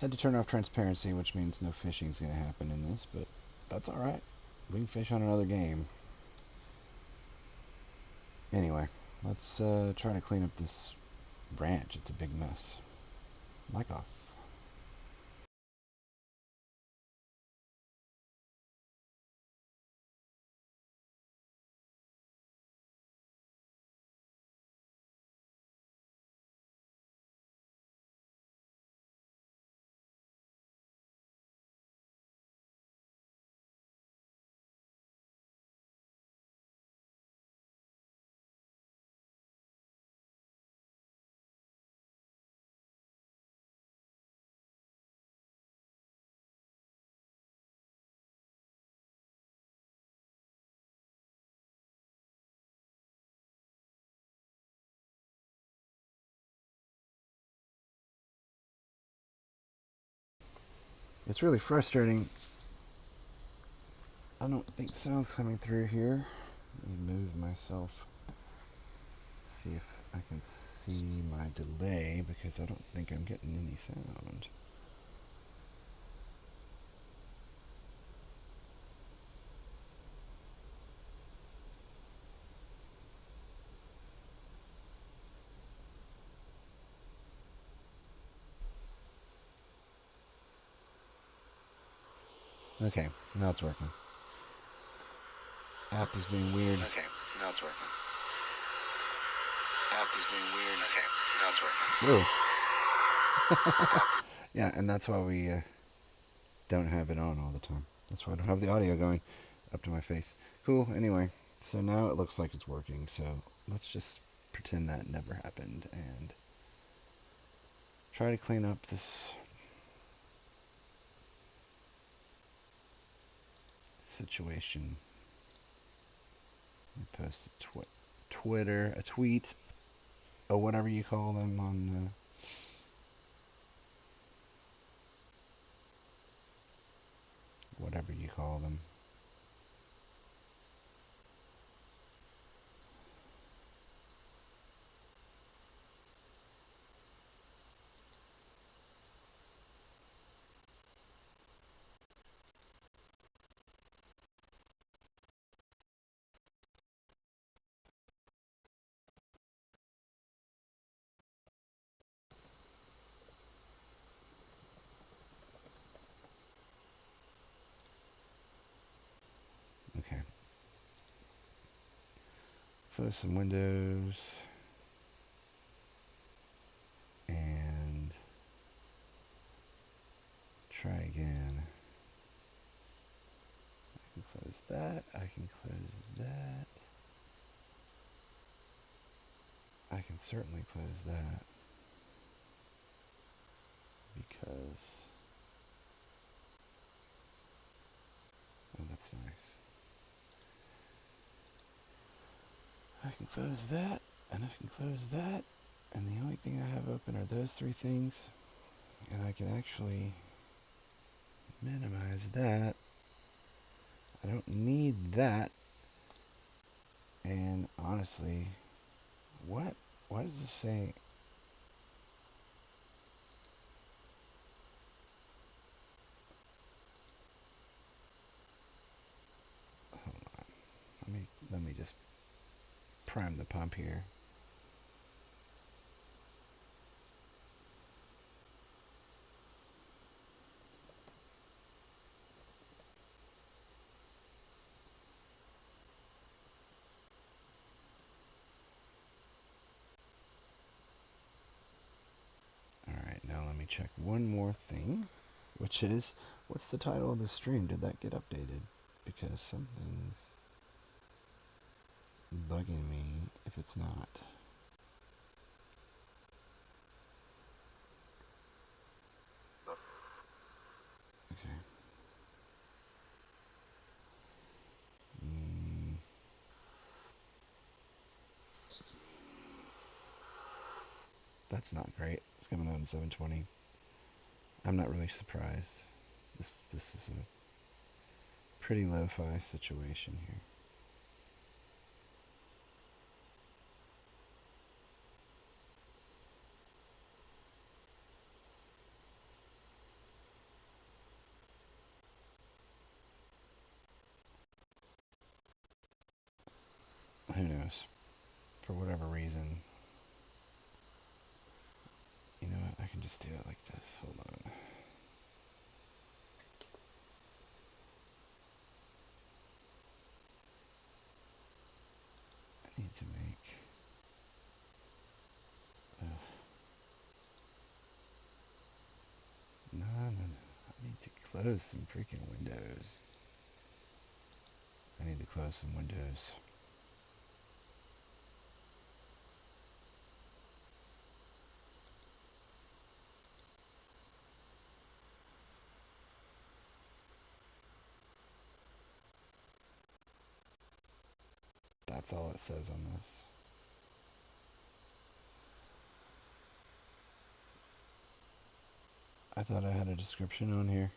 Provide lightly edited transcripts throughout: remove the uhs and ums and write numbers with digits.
Had to turn off transparency, which means no fishing is going to happen in this, but that's alright. We can fish on another game. Anyway, let's try to clean up this branch. It's a big mess. Mic off. It's really frustrating. I don't think sound's coming through here. Let me move myself. See if I can see my delay because I don't think I'm getting any sound. Okay, now it's working. App is being weird. Okay, now it's working. App is being weird. Okay, now it's working. Whoa. Yeah, and that's why we don't have it on all the time. That's why I don't have the audio going up to my face. Cool, anyway, so now it looks like it's working, so let's just pretend that never happened and try to clean up this situation. I post a Twitter, a tweet, or whatever you call them on whatever you call them. Okay. Close some windows and try again. I can close that. I can close that. I can certainly close that because oh, that's nice. I can close that and I can close that, and the only thing I have open are those three things, and I can actually minimize that. I don't need that. And honestly, what does this say? Hold on. Let me just prime the pump here. Alright, now let me check one more thing, which is, what's the title of the stream? Did that get updated? Because something's bugging me if it's not. Okay. That's not great. It's coming out in 720. I'm not really surprised. This is a pretty lo-fi situation here. Who knows? For whatever reason. You know what? I can just do it like this. Hold on. I need to make... Ugh. No. I need to close some freaking windows. I need to close some windows. That's all it says on this. I thought I had a description on here.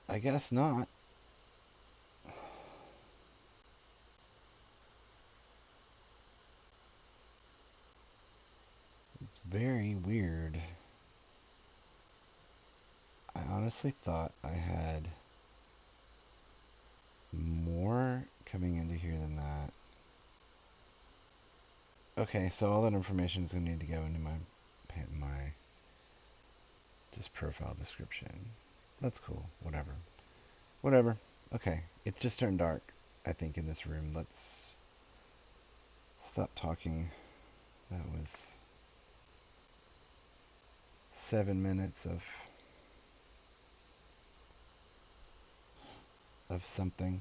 I guess not. Very weird. I honestly thought I had more coming into here than that. Okay, so all that information is going to need to go into my just profile description. That's cool. Whatever. Okay, it's just turned dark, I think, in this room. Let's stop talking. That was 7 minutes of something.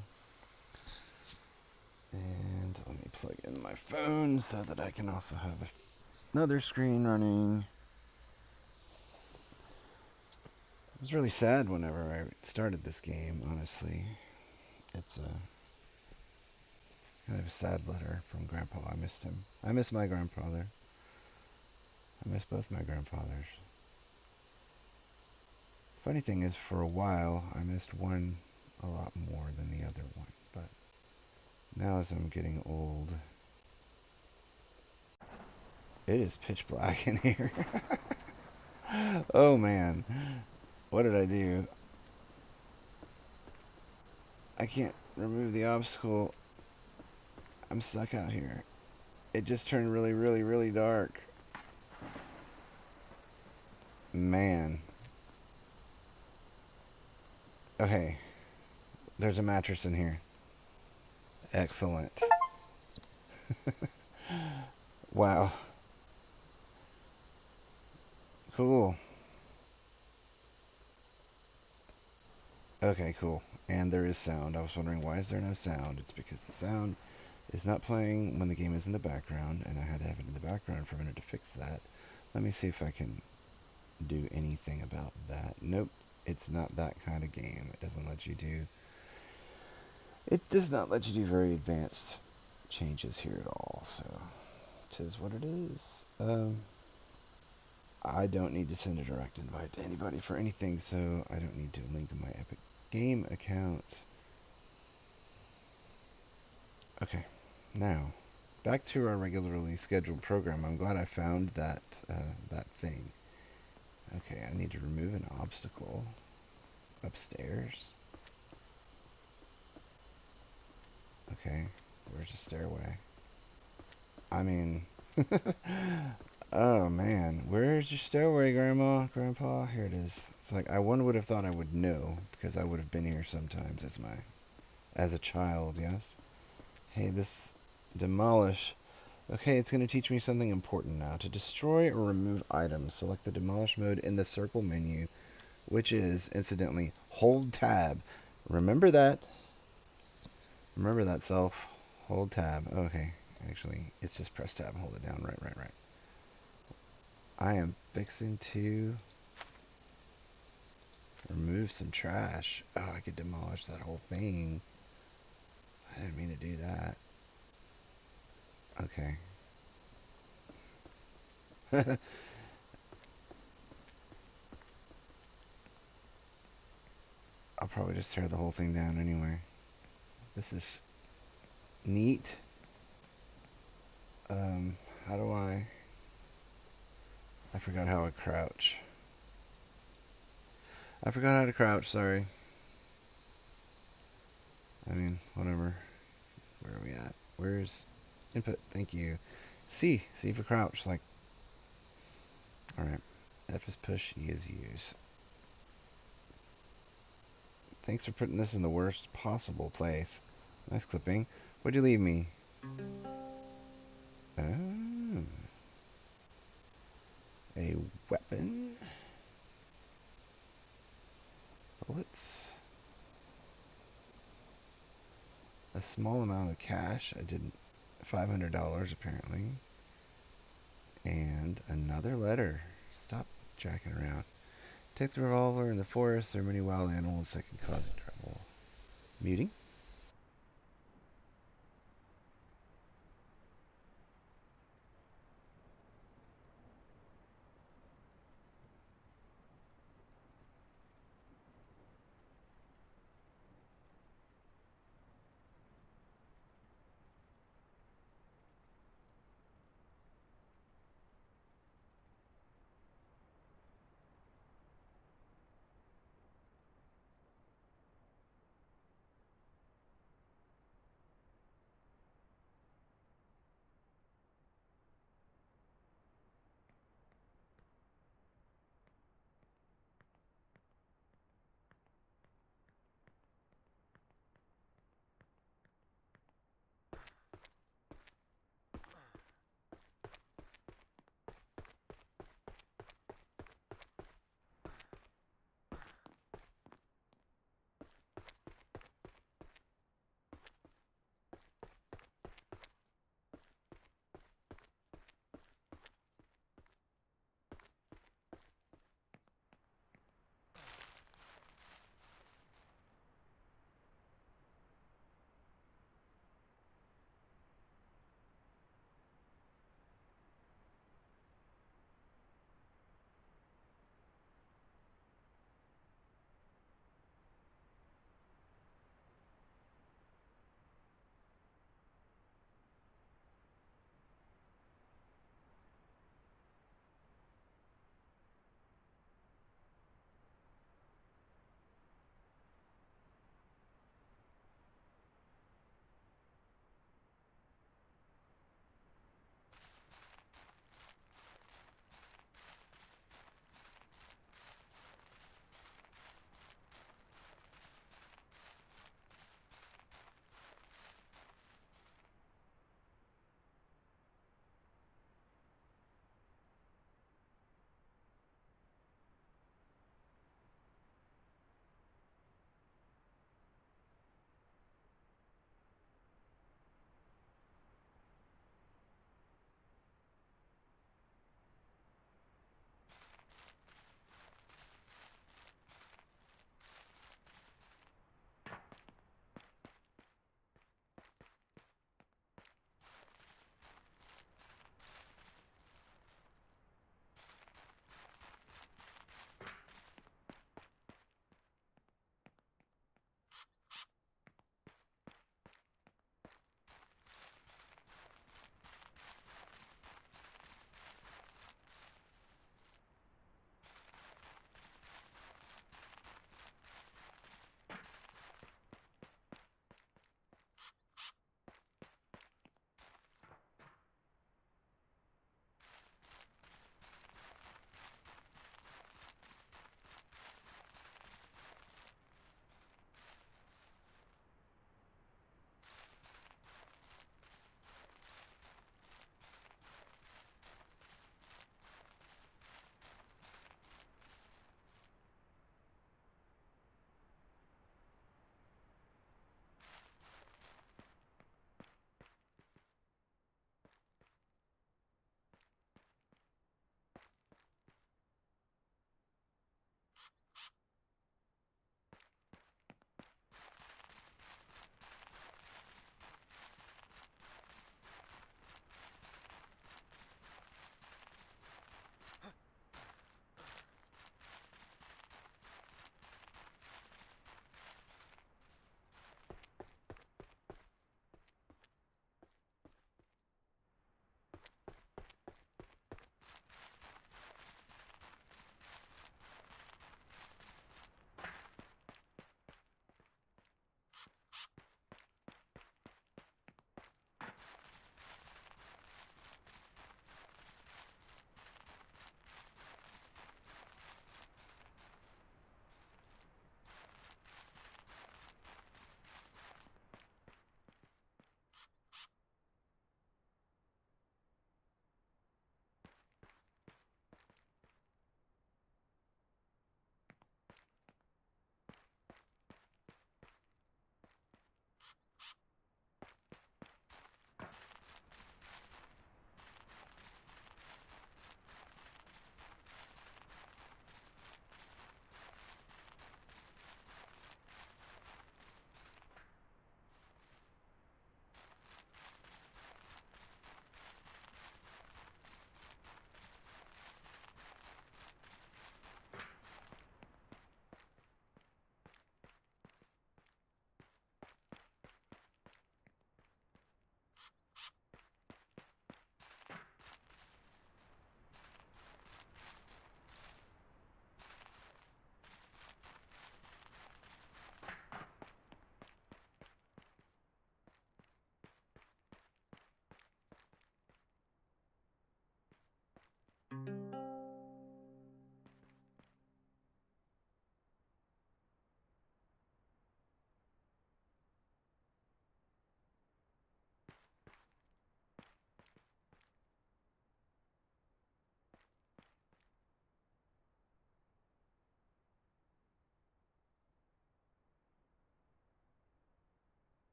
And let me plug in my phone so that I can also have another screen running. It was really sad whenever I started this game, honestly. It's a kind of a sad letter from Grandpa. I missed him. I miss my grandfather. I miss both my grandfathers. Funny thing is, for a while, I missed one a lot more than the other one. But now as I'm getting old, it is pitch black in here. Oh man, what did I do? I can't remove the obstacle. I'm stuck out here. It just turned really dark. Man. Okay. There's a mattress in here. Excellent. Wow. Cool. Okay, cool. And there is sound. I was wondering, why is there no sound? It's because the sound is not playing when the game is in the background, and I had to have it in the background for a minute to fix that. Let me see if I can do anything about that. Nope. It's not that kind of game. It does not let you do very advanced changes here at all, so it is what it is. I don't need to send a direct invite to anybody for anything, so I don't need to link my Epic Game account. Okay, now back to our regularly scheduled program. I'm glad I found that thing. Okay, I need to remove an obstacle upstairs. Okay, where's the stairway? I mean, oh man, where's your stairway, Grandpa? Here it is. It's like one would have thought I would know because I would have been here sometimes as a child. Yes. Hey, this demolish. Okay, it's going to teach me something important now. To destroy or remove items, select the demolish mode in the circle menu, which is, incidentally, hold tab. Remember that. Remember that, self. Hold tab. Okay, actually, it's just press tab and hold it down. Right. I am fixing to remove some trash. Oh, I could demolish that whole thing. I didn't mean to do that. Okay. I'll probably just tear the whole thing down anyway. This is neat. How do I forgot how I crouch. I forgot how to crouch, sorry. I mean, whatever. Where are we at? Where's input? Thank you. C for crouch, like, alright. F is push, E is use. Thanks for putting this in the worst possible place. Nice clipping. What'd you leave me? Oh. A weapon. Bullets. A small amount of cash. I did $500 apparently. And another letter. Stop jacking around. Take the revolver in the forest. There are many wild animals that can cause you trouble. Muting.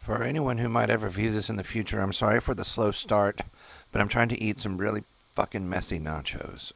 For anyone who might ever view this in the future, I'm sorry for the slow start, but I'm trying to eat some really fucking messy nachos.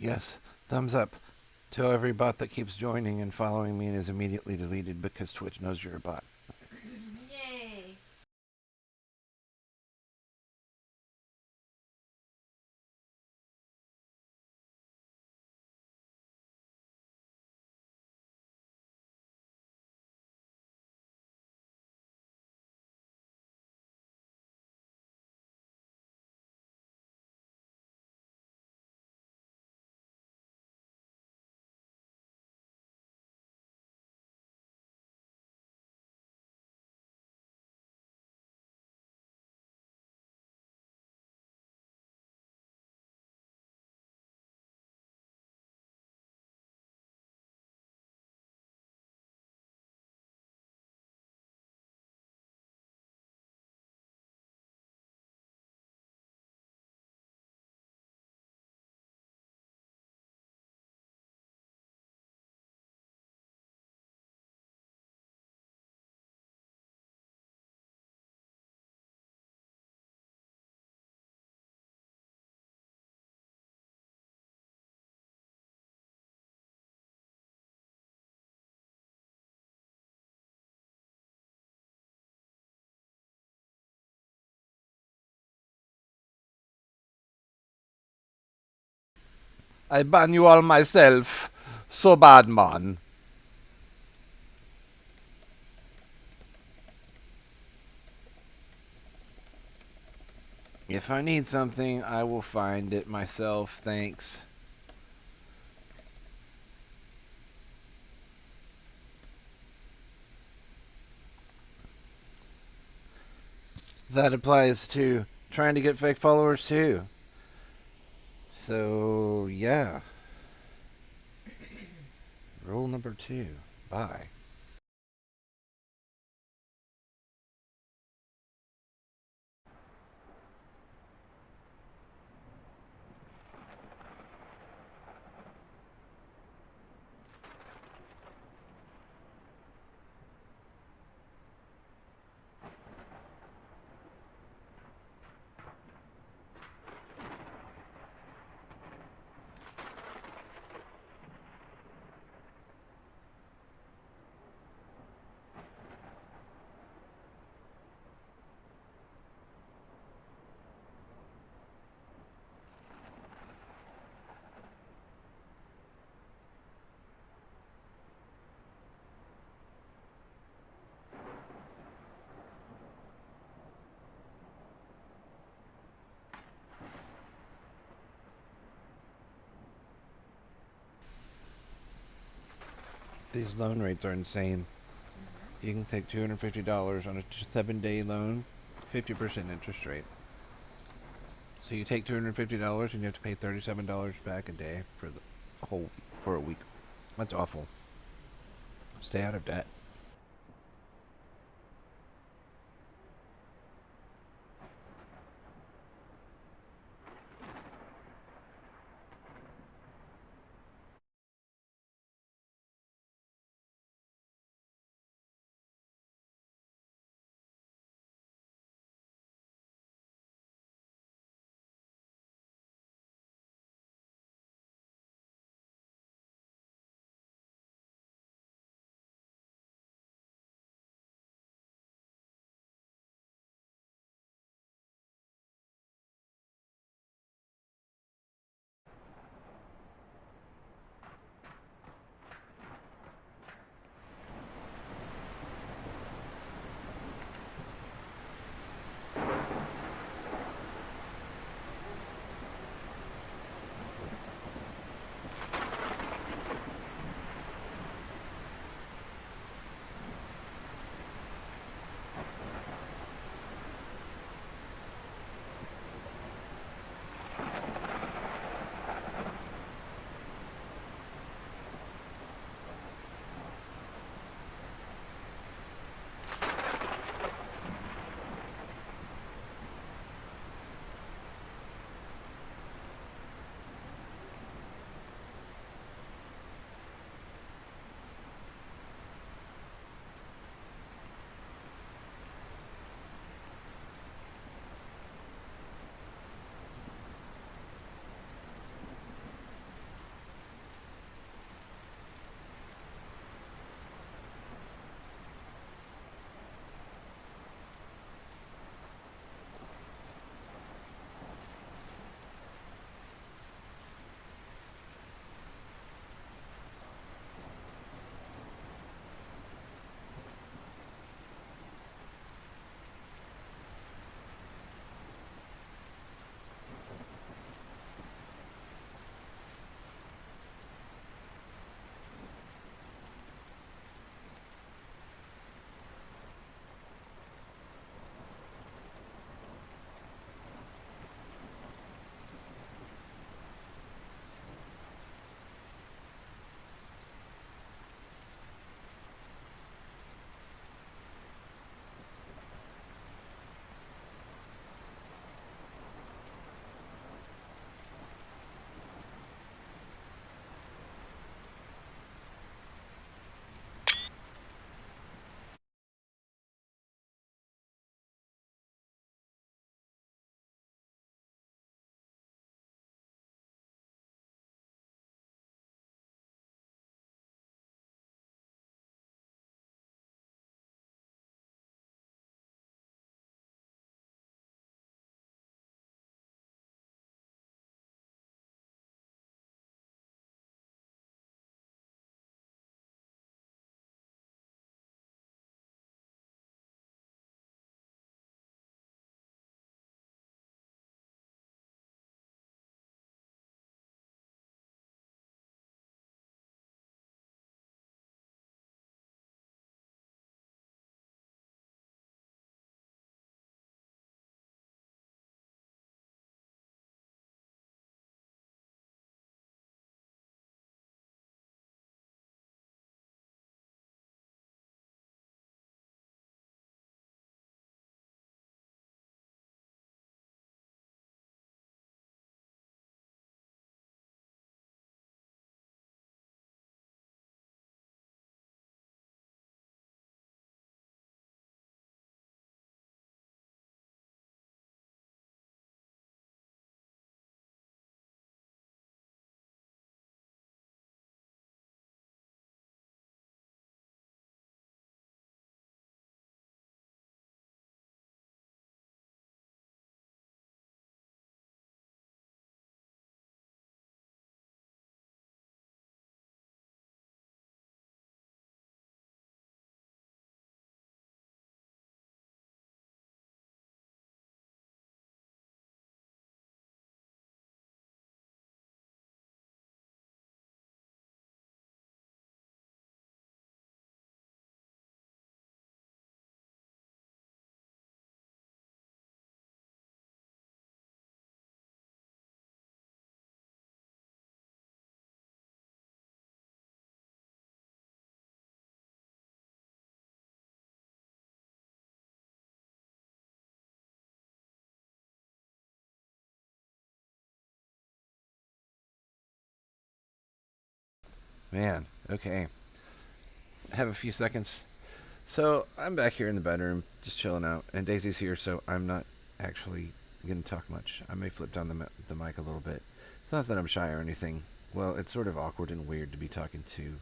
Yes, thumbs up. Tell every bot that keeps joining and following me and is immediately deleted because Twitch knows you're a bot. Yay! I ban you all myself. So bad, man. If I need something, I will find it myself. Thanks. That applies to trying to get fake followers too. So, yeah. Rule number 2. Bye. These loan rates are insane. You can take $250 on a 7-day loan, 50% interest rate. So you take $250 and you have to pay $37 back a day for a week. That's awful. Stay out of debt. Man, okay. Have a few seconds. So, I'm back here in the bedroom, just chilling out, and Daisy's here, so I'm not actually going to talk much. I may flip down the mic a little bit. It's not that I'm shy or anything. Well, it's sort of awkward and weird to be talking to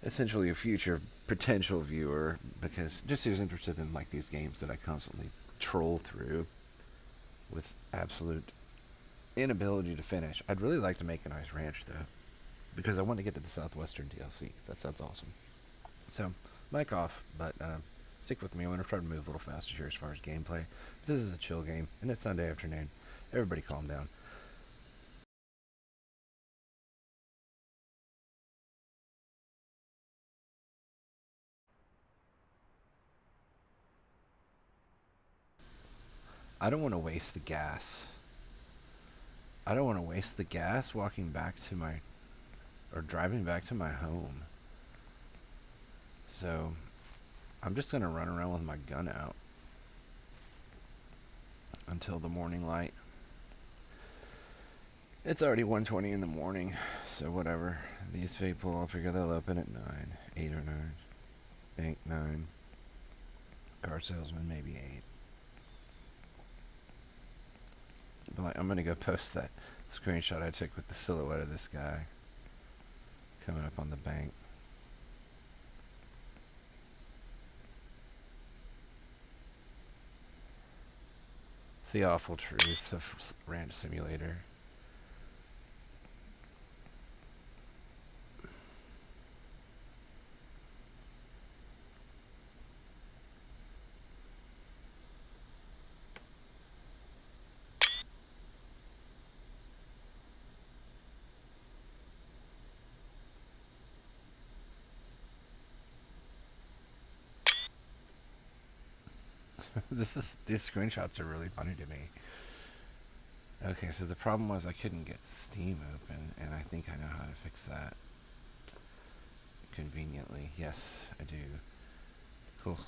essentially a future potential viewer, because just who's interested in like these games that I constantly troll through with absolute inability to finish. I'd really like to make a nice ranch, though, because I want to get to the Southwestern DLC, 'cause that sounds awesome. So, mic off, but stick with me. I'm going to try to move a little faster here as far as gameplay. This is a chill game, and it's Sunday afternoon. Everybody calm down. I don't want to waste the gas. I don't want to waste the gas walking back to my, or driving back to my home. So, I'm just going to run around with my gun out until the morning light. It's already 1:20 in the morning, so whatever. These people, I'll figure they'll open at 9, 8 or 9. Bank 9. Car salesman maybe 8. But like, I'm gonna go post that screenshot I took with the silhouette of this guy coming up on the bank. It's the awful truth of Ranch Simulator. These screenshots are really funny to me. Okay, so the problem was I couldn't get Steam open, and I think I know how to fix that. Conveniently. Yes, I do. Cool.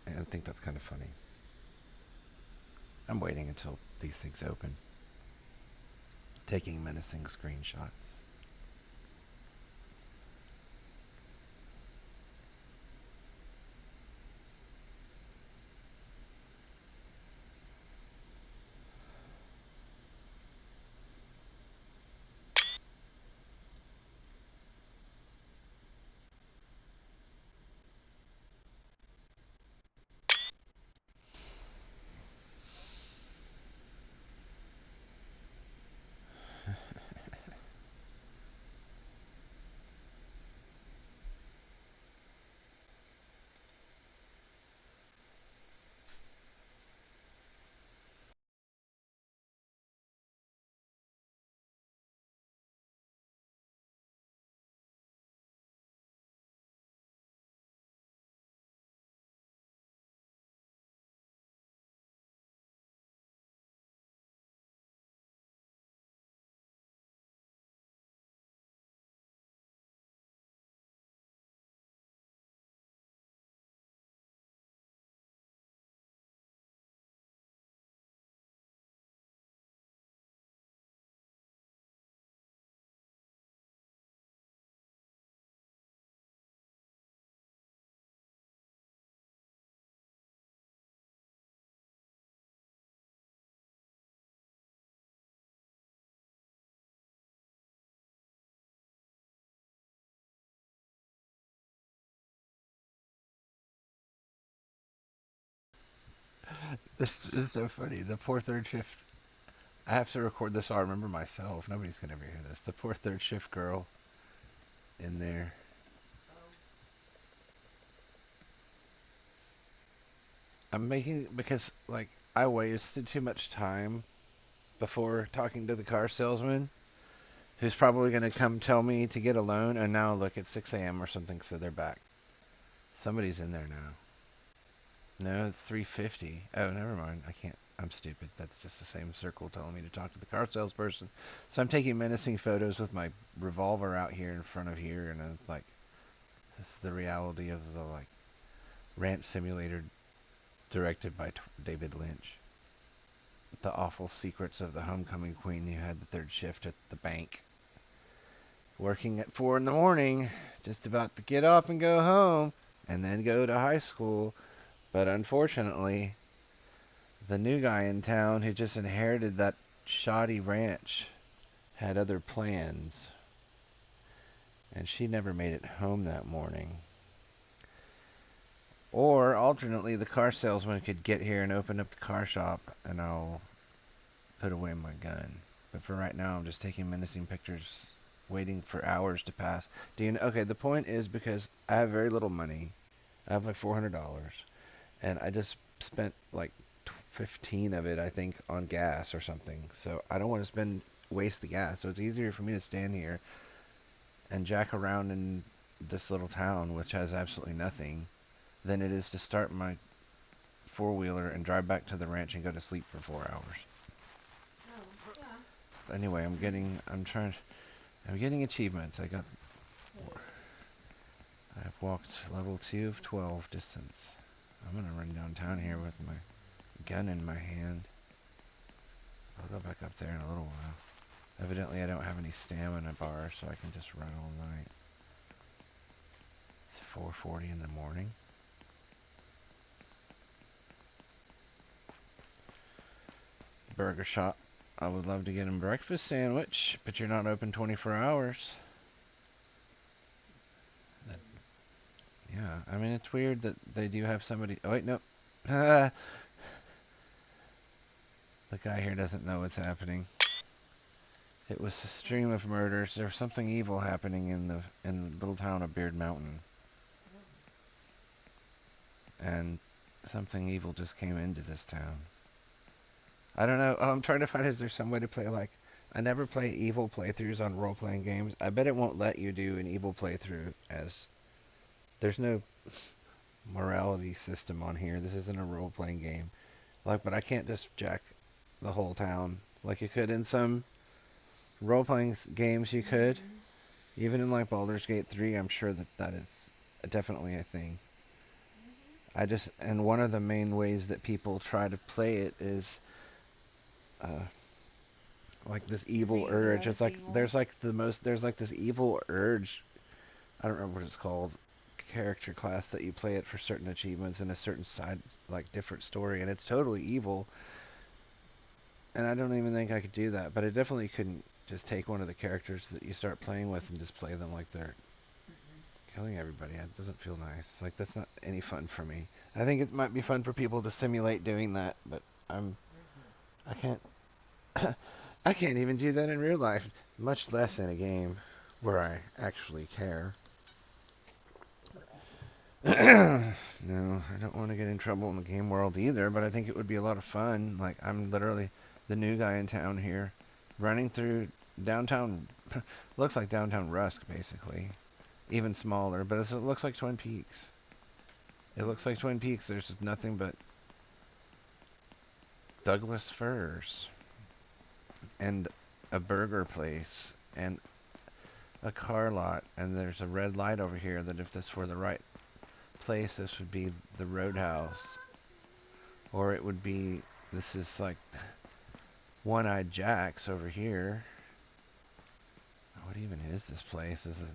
I think that's kind of funny. I'm waiting until these things open. Taking menacing screenshots. This is so funny. The poor third shift. I have to record this so I remember myself. Nobody's gonna ever hear this. The poor third shift girl in there. I'm making because like I wasted too much time before talking to the car salesman, who's probably gonna come tell me to get a loan. And now look, it's 6 a.m. or something, so they're back. Somebody's in there now. No, it's 3:50. Oh, never mind. I can't. I'm stupid. That's just the same circle telling me to talk to the car salesperson. So I'm taking menacing photos with my revolver out here in front of here, and I'm like, this is the reality of the like ranch simulator directed by David Lynch. The awful secrets of the homecoming queen who had the third shift at the bank, working at 4 in the morning, just about to get off and go home, and then go to high school. But unfortunately, the new guy in town who just inherited that shoddy ranch had other plans, and she never made it home that morning. Or, alternately, the car salesman could get here and open up the car shop, and I'll put away my gun. But for right now, I'm just taking menacing pictures, waiting for hours to pass. Do you know? Okay, the point is because I have very little money. I have like $400, and I just spent like 15 of it, I think, on gas or something. So I don't want to waste the gas. So it's easier for me to stand here and jack around in this little town, which has absolutely nothing, than it is to start my four-wheeler and drive back to the ranch and go to sleep for 4 hours. Oh, yeah. Anyway, I'm getting achievements. I've walked level 2 of 12 distance. I'm gonna run downtown here with my gun in my hand. I'll go back up there in a little while. Evidently I don't have any stamina bar, so I can just run all night. It's 4:40 in the morning. Burger shop. I would love to get a breakfast sandwich, but you're not open 24 hours. Yeah, I mean, it's weird that they do have somebody... Oh, wait, no. The guy here doesn't know what's happening. It was a stream of murders. There was something evil happening in the little town of Beard Mountain. And something evil just came into this town. I don't know. Oh, I'm trying to find, is there some way to play, like... I never play evil playthroughs on role-playing games. I bet it won't let you do an evil playthrough as... There's no morality system on here. This isn't a role-playing game. Like, but I can't just jack the whole town like you could in some role-playing games. You could, even in like Baldur's Gate 3. I'm sure that is definitely a thing. And one of the main ways that people try to play it is like this evil urge. It's like there's like this evil urge. I don't remember what it's called. Character class that you play it for certain achievements in a certain side, like different story, and it's totally evil. And I don't even think I could do that, but I definitely couldn't just take one of the characters that you start playing with and just play them like they're killing everybody. It doesn't feel nice. Like, that's not any fun for me. I think it might be fun for people to simulate doing that, but I can't, I can't even do that in real life, much less in a game where I actually care. No, I don't want to get in trouble in the game world either, but I think it would be a lot of fun. Like, I'm literally the new guy in town here, running through downtown, looks like downtown Rusk, basically. Even smaller, but it looks like Twin Peaks. It looks like Twin Peaks. There's nothing but Douglas firs, and a burger place, and a car lot, and there's a red light over here that if this were the right place, this would be the Roadhouse, or it would be, this is like One-Eyed Jack's over here. What even is this place? Is it,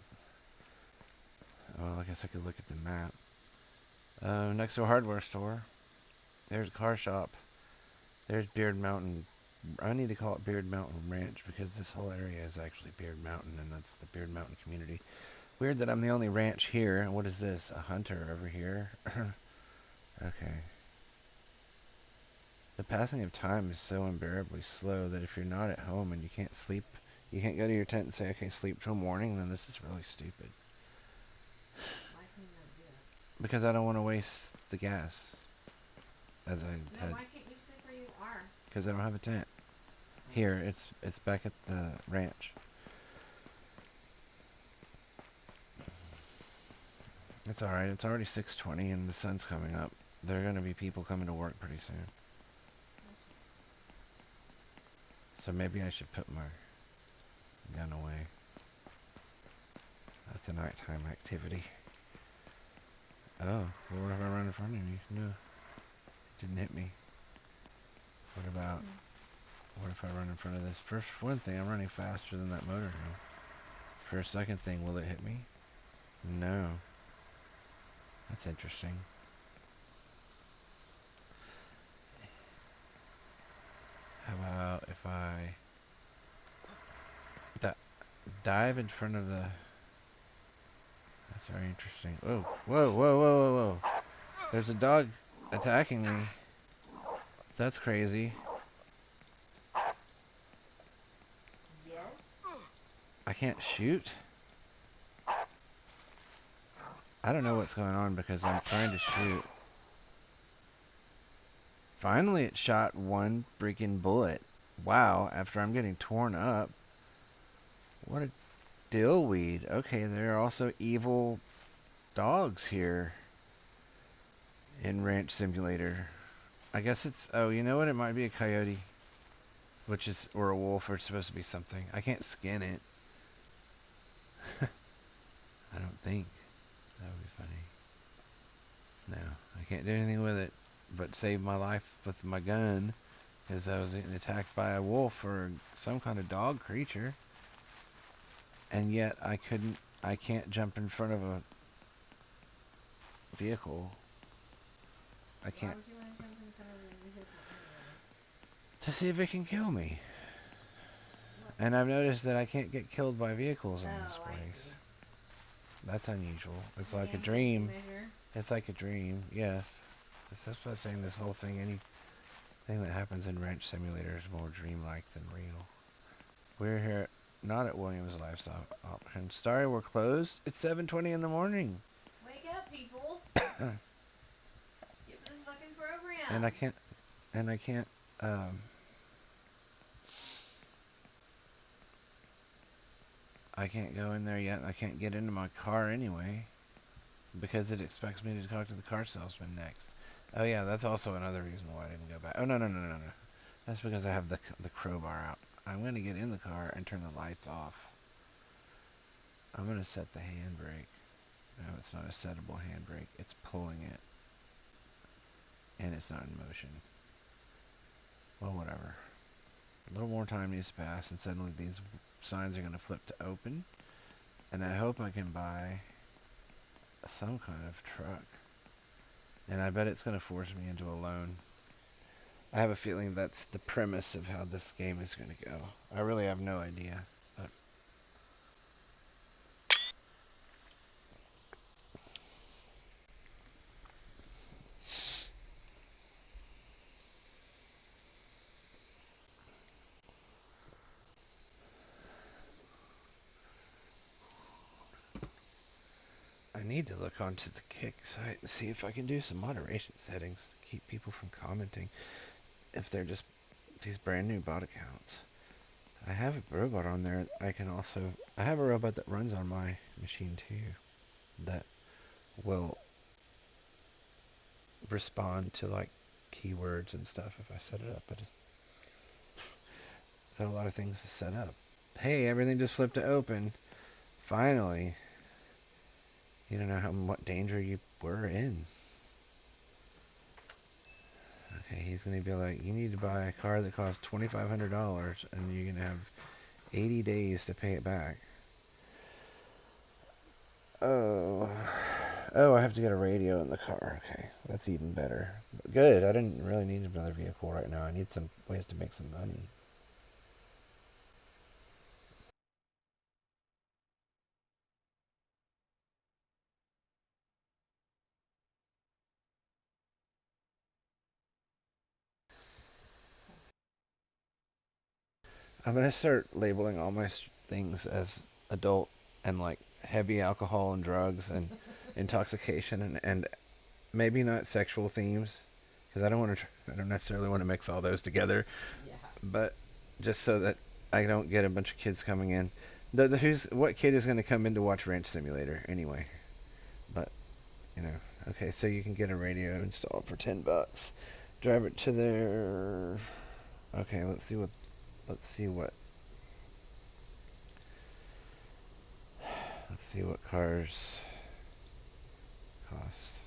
oh, I guess I could look at the map. Next to a hardware store, there's a car shop, there's Beard Mountain. I need to call it Beard Mountain Ranch because this whole area is actually Beard Mountain, and that's the Beard Mountain community. Weird that I'm the only ranch here. What is this? A hunter over here? Okay. The passing of time is so unbearably slow that if you're not at home and you can't sleep, you can't go to your tent and say, okay, sleep till morning, then this is really stupid. Why can you not do that? Because I don't want to waste the gas. As I No, had. why can't you sleep where you are? Because I don't have a tent. Here, it's back at the ranch. It's alright, it's already 6:20 and the sun's coming up. There are going to be people coming to work pretty soon. So maybe I should put my gun away. That's a nighttime activity. Oh, well, what if I run in front of you? No, it didn't hit me. What about, what if I run in front of this? First, one thing, I'm running faster than that motorhome. For a second thing, will it hit me? No. That's interesting. How about if I dive in front of the... That's very interesting. Oh, whoa, whoa, whoa, whoa, whoa. There's a dog attacking me. That's crazy. Yes. I can't shoot? I don't know what's going on because I'm trying to shoot. Finally it shot one freaking bullet. Wow, after I'm getting torn up. What a dillweed. Okay, there are also evil dogs here in Ranch Simulator. I guess it's... Oh, you know what? It might be a coyote. Which is... Or a wolf, or it's supposed to be something. I can't skin it. I don't think. That would be funny. No, I can't do anything with it but save my life with my gun. Because I was getting attacked by a wolf or some kind of dog creature. And yet I can't jump in front of a vehicle. I can't. Why would you want to jump in front of a vehicle anyway? To see if it can kill me. What? And I've noticed that I can't get killed by vehicles in this I place. see. That's unusual. It's The like a game dream. safety measure. It's like a dream, yes. That's why I'm saying this whole thing, anything that happens in Ranch Simulator is more dreamlike than real. We're here, not at Williams Lifestyle Options. Sorry, we're closed. It's 7:20 in the morning. Wake up, people! Get with this fucking program. And I can't, I can't go in there yet. I can't get into my car anyway. Because it expects me to talk to the car salesman next. Oh yeah, that's also another reason why I didn't go back. Oh no. That's because I have the crowbar out. I'm going to get in the car and turn the lights off. I'm going to set the handbrake. No, it's not a settable handbrake. It's pulling it. And it's not in motion. Well, whatever. A little more time needs to pass and suddenly these signs are going to flip to open. And I hope I can buy some kind of truck. And I bet it's going to force me into a loan. I have a feeling that's the premise of how this game is going to go. I really have no idea. But I need to look onto the Kick site and see if I can do some moderation settings to keep people from commenting if they're just these brand new bot accounts. I have a robot on there. I have a robot that runs on my machine too that will respond to like keywords and stuff if I set it up. But it's got a lot of things to set up. Hey, everything just flipped to open. Finally. You don't know what danger you were in. Okay, he's going to be like, you need to buy a car that costs $2,500 and you're going to have 80 days to pay it back. Oh, I have to get a radio in the car. Okay, that's even better. Good, I didn't really need another vehicle right now. I need some ways to make some money. I'm gonna start labeling all my things as adult and like heavy alcohol and drugs and intoxication and maybe not sexual themes because I don't necessarily want to mix all those together, Yeah. but just so that I don't get a bunch of kids coming in. What kid is gonna come in to watch Ranch Simulator anyway? But you know, okay, so you can get a radio installed for $10. Drive it to their. Okay, let's see what let's see what cars cost.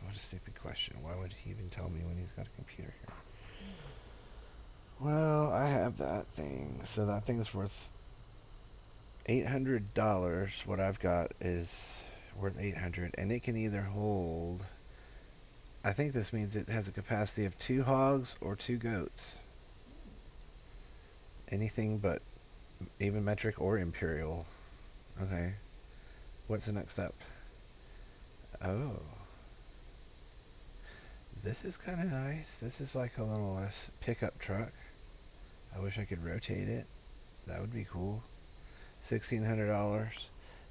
What a stupid question. Why would he even tell me when he's got a computer here? Well, I have that thing. So that thing's worth $800. What I've got is worth 800 and it can either hold, I think this means it has a capacity of 2 hogs or 2 goats. Anything but even metric or imperial. Okay. What's the next step? Oh. This is kind of nice. This is like a little pickup truck. I wish I could rotate it. That would be cool. $1,600.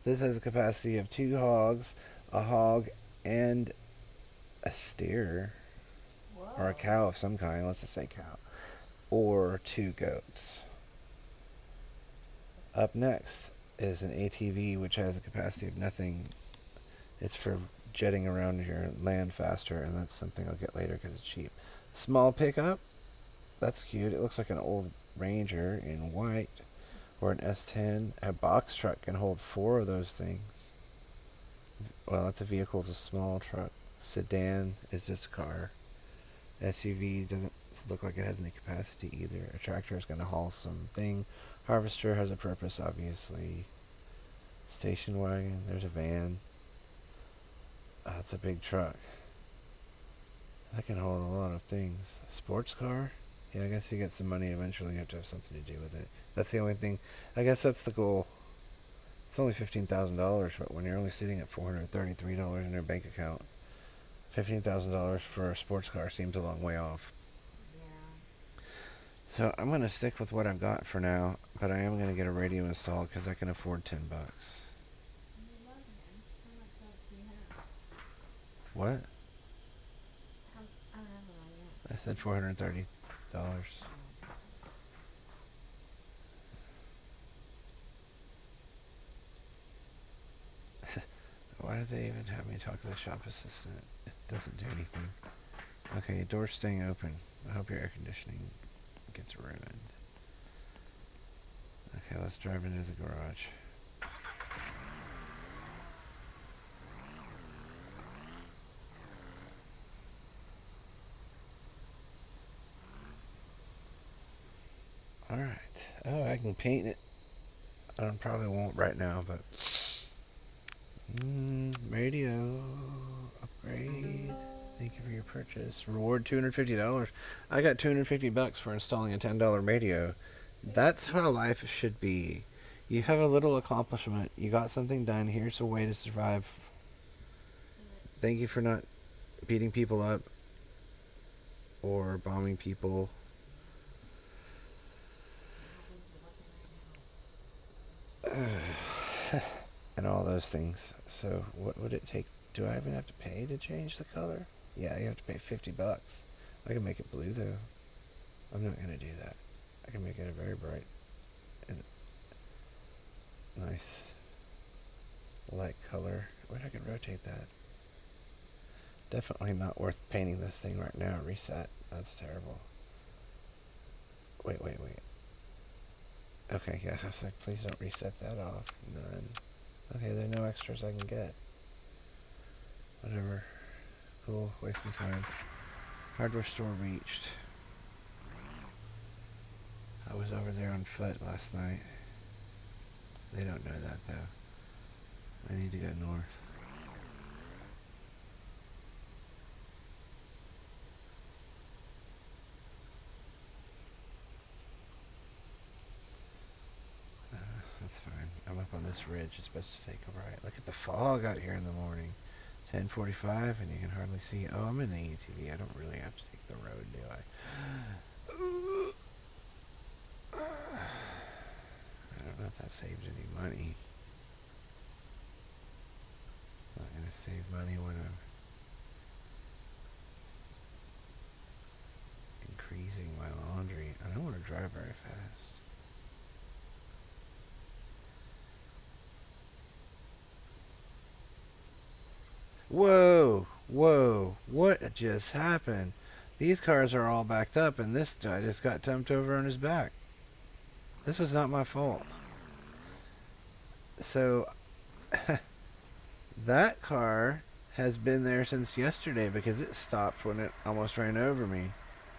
This has a capacity of 2 hogs, a hog, and a steer. Whoa. Or a cow of some kind. Let's just say cow. Or 2 goats. Up next is an ATV, which has a capacity of nothing. It's for jetting around your land faster, and that's something I'll get later because it's cheap. Small pickup. That's cute. It looks like an old Ranger in white. Or an S10. A box truck can hold 4 of those things. Well, that's a vehicle. It's a small truck. Sedan is just a car. SUV doesn't look like it has any capacity either. A tractor is going to haul something. Harvester has a purpose, obviously. Station wagon. There's a van. That's a big truck. That can hold a lot of things. Sports car? Yeah, I guess you get some money eventually. You have to have something to do with it. That's the only thing. I guess that's the goal. It's only $15,000, but when you're only sitting at $433 in your bank account, $15,000 for a sports car seems a long way off. Yeah. So I'm going to stick with what I've got for now, but I am going to get a radio installed because I can afford $10. You love him. How much dogs do you have? What? I don't have it on yet. I said $430. Why do they even have me talk to the shop assistant? It doesn't do anything. Okay, door's staying open. I hope your air conditioning gets ruined. Okay, let's drive into the garage. Alright. Oh, I can paint it. I probably won't right now, but... radio upgrade. Thank you for your purchase. Reward $250. I got $250 for installing a $10 radio. That's how life should be. You have a little accomplishment. You got something done. Here's a way to survive. Thank you for not beating people up or bombing people. And all those things. So what would it take? Do I even have to pay to change the color? Yeah, you have to pay $50. I can make it blue though. I'm not gonna do that. I can make it a very bright and nice light color. Wait, I can rotate that. Definitely not worth painting this thing right now. Reset. That's terrible. Wait. Okay, yeah, I was like, please don't reset that off. None. Okay, there are no extras I can get. Whatever. Cool, wasting time. Hardware store reached. I was over there on foot last night. They don't know that though. I need to go north. That's fine. I'm up on this ridge. It's best to take a right. Look at the fog out here in the morning. 10:45 and you can hardly see. Oh, I'm in the ATV. I don't really have to take the road, do I? that saved any money. Not gonna save money when I'm increasing my laundry. I don't want to drive very fast. Whoa! Whoa! What just happened? These cars are all backed up and this guy just got dumped over on his back. This was not my fault. So, that car has been there since yesterday because it stopped when it almost ran over me.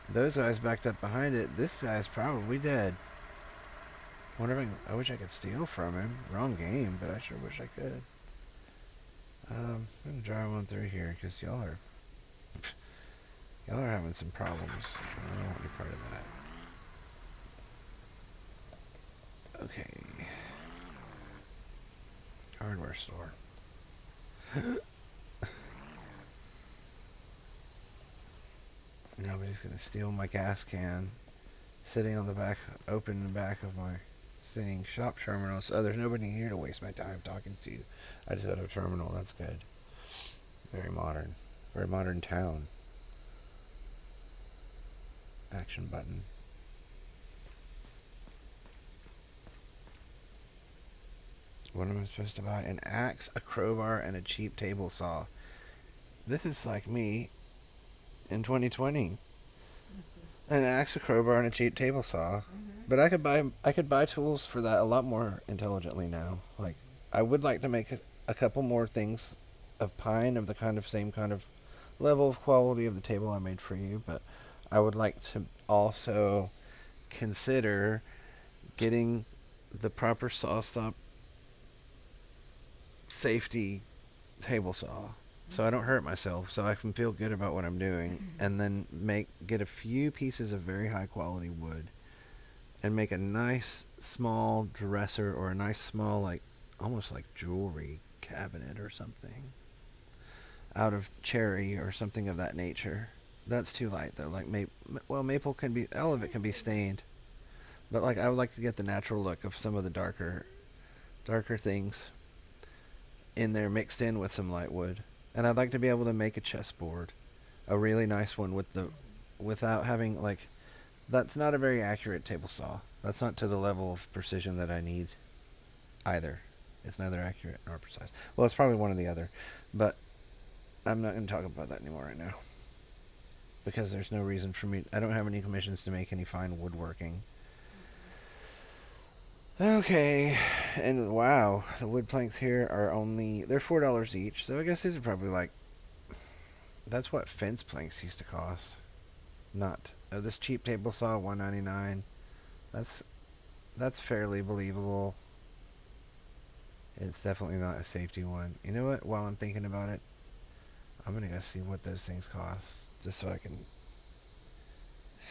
Those guys backed up behind it. This guy's probably dead. I wish I could steal from him. Wrong game, but I sure wish I could. I'm gonna drive on through here because y'all are having some problems. I don't want any part of that. Okay. Hardware store. Nobody's gonna steal my gas can sitting on the back, open in the back of my thing. Shop terminal. So there's nobody here to waste my time talking to. I just got a terminal. That's good. Very modern. Very modern town. Action button. What am I supposed to buy? An axe, a crowbar, and a cheap table saw. This is like me in 2020. An axe, a crowbar, and a cheap table saw. But I could buy tools for that a lot more intelligently now. Like, I would like to make a couple more things of pine of the same kind of level of quality of the table I made for you, but I would like to also consider getting the proper saw stop safety table saw so I don't hurt myself, so I can feel good about what I'm doing, and then get a few pieces of very high quality wood and make a nice small dresser or a nice small, like almost like jewelry cabinet or something out of cherry or something of that nature. That's too light though. Like maple can be, all of it can be stained, but like I would like to get the natural look of some of the darker things in there mixed in with some light wood. And I'd like to be able to make a chessboard, a really nice one without having, like, that's not a very accurate table saw. That's not to the level of precision that I need either. It's neither accurate nor precise. Well, it's probably one or the other, but I'm not going to talk about that anymore right now because there's no reason for me. I don't have any commissions to make any fine woodworking. Okay, and wow, the wood planks here are they're $4 each, so I guess these are probably like, that's what fence planks used to cost. Not, this cheap table saw, $1.99, that's fairly believable. It's definitely not a safety one. You know what, while I'm thinking about it, I'm gonna go see what those things cost, just so I can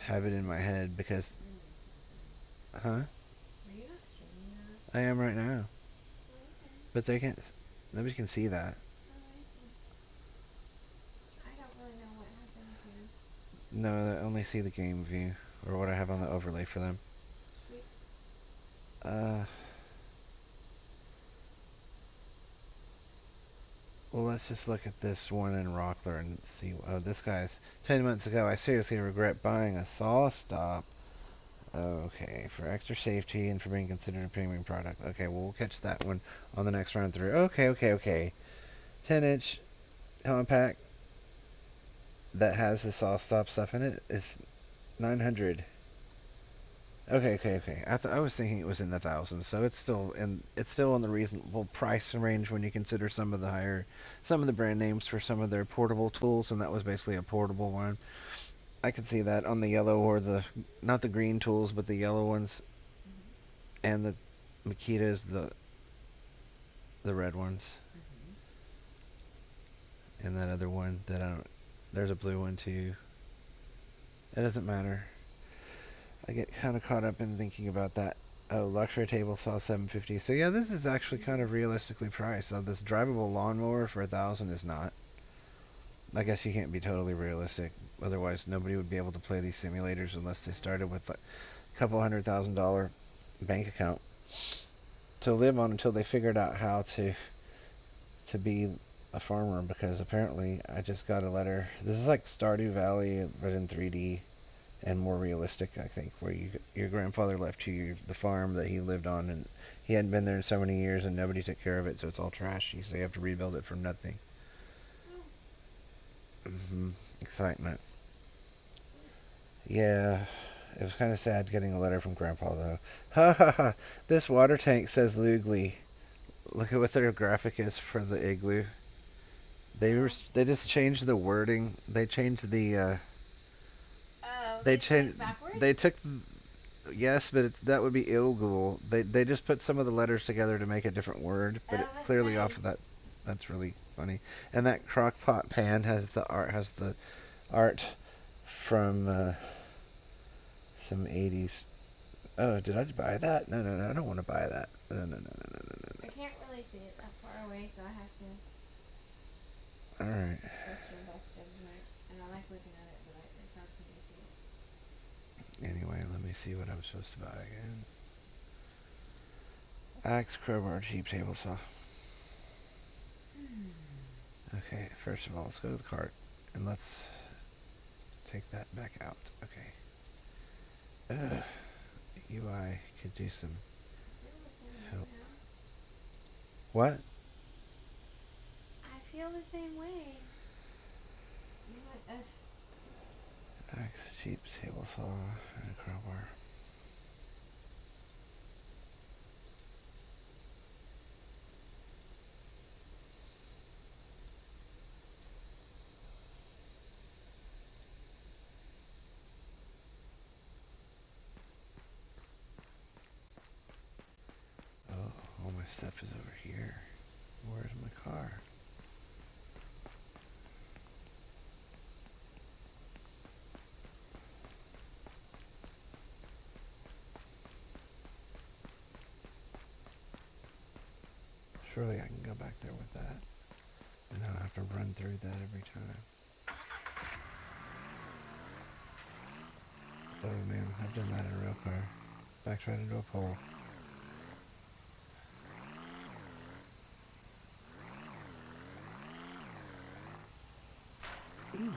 have it in my head, because, huh? I am right now. But nobody can see that. I don't really know what happens here. No, they only see the game view, or what I have on the overlay for them. Sweet. Well, let's just look at this one in Rockler and see. Oh, this guy's 10 months ago. I seriously regret buying a saw stop. Okay, for extra safety and for being considered a premium product. Okay, well, we'll catch that one on the next run through. Okay. 10-inch compact that has the saw stop stuff in it is $900. Okay. I was thinking it was in the thousands, so it's still in the reasonable price range when you consider some of the brand names for some of their portable tools, and that was basically a portable one. I could see that on the yellow, or not the green tools, but the yellow ones, and the Makitas, the red ones, and that other one that there's a blue one too. It doesn't matter. I get kind of caught up in thinking about that. Oh, luxury table saw $750. So yeah, this is actually kind of realistically priced. So this drivable lawnmower for $1,000 is not. I guess you can't be totally realistic. Otherwise, nobody would be able to play these simulators unless they started with like a couple $100,000 bank account. to live on until they figured out how to be a farmer, because apparently I just got a letter. This is like Stardew Valley but in 3D and more realistic, I think, where your grandfather left you the farm that he lived on, and he hadn't been there in so many years and nobody took care of it, so it's all trashy, so you have to rebuild it from nothing. Excitement. Yeah, it was kind of sad getting a letter from Grandpa, though. Ha ha ha! This water tank says Lugly. Look at what their graphic is for the igloo. They just changed the wording. They changed the they changed. backwards? They took. Yes, but that would be Ilgul. They just put some of the letters together to make a different word, but it's that's clearly nice. off of that. That's really funny. And that crock pot pan has the art from some 80s. Oh, did I buy that? No, I don't want to buy that. No. I can't really see it that far away, so I have to All right. trust your best judgment. And I like looking at it, but it's hard for me to see it. Anyway, let me see what I'm supposed to buy again. Axe, crowbar, cheap table saw. Okay, first of all, let's go to the cart and let's take that back out. Okay. UI could do some help. What? I feel the same way. Axe, cheap table saw, and a crowbar. Oh, all my stuff is over here. Where's my car? Surely I can go back there with that. And I don't have to run through that every time. Oh man, I've done that in a real car. Backed right into a pole. Ooh.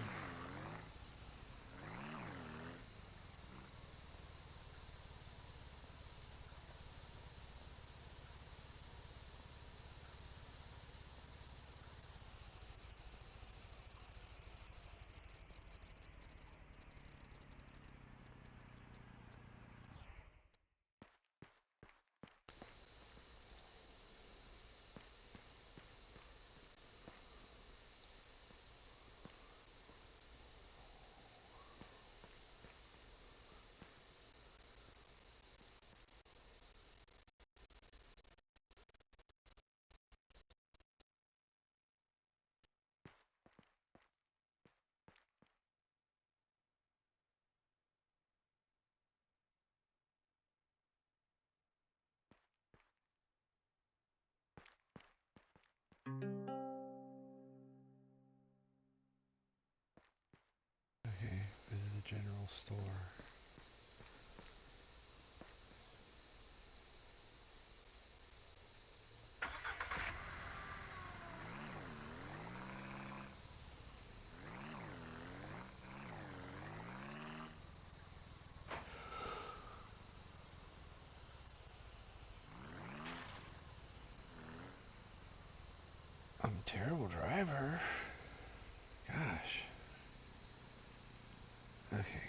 Okay, this is the general store. I'm a terrible driver. Gosh. Okay.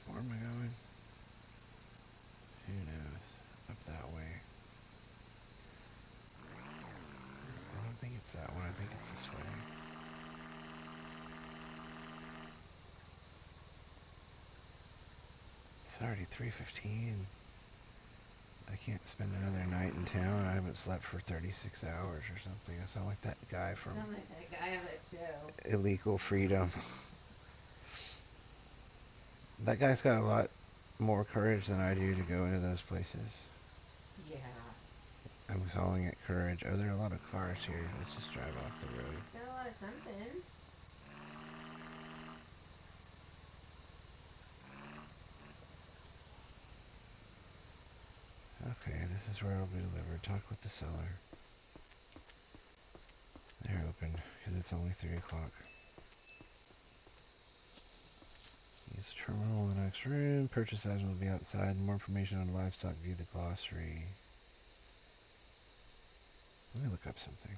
Where am I going? Who knows? Up that way. I don't think it's that one. I think it's this way. It's already 3:15. I can't spend another night in town. I haven't slept for 36 hours or something. I sound like that guy from Sound like that guy on that show. Illegal Freedom. That guy's got a lot more courage than I do to go into those places. Yeah. I'm calling it courage. Oh, there are a lot of cars here. Let's just drive off the road. He's got a lot of something. Okay, this is where it'll be delivered. Talk with the seller. They're open, because it's only 3 o'clock. Use the terminal in the next room. Purchase item will be outside. More information on livestock, view the glossary. Let me look up something.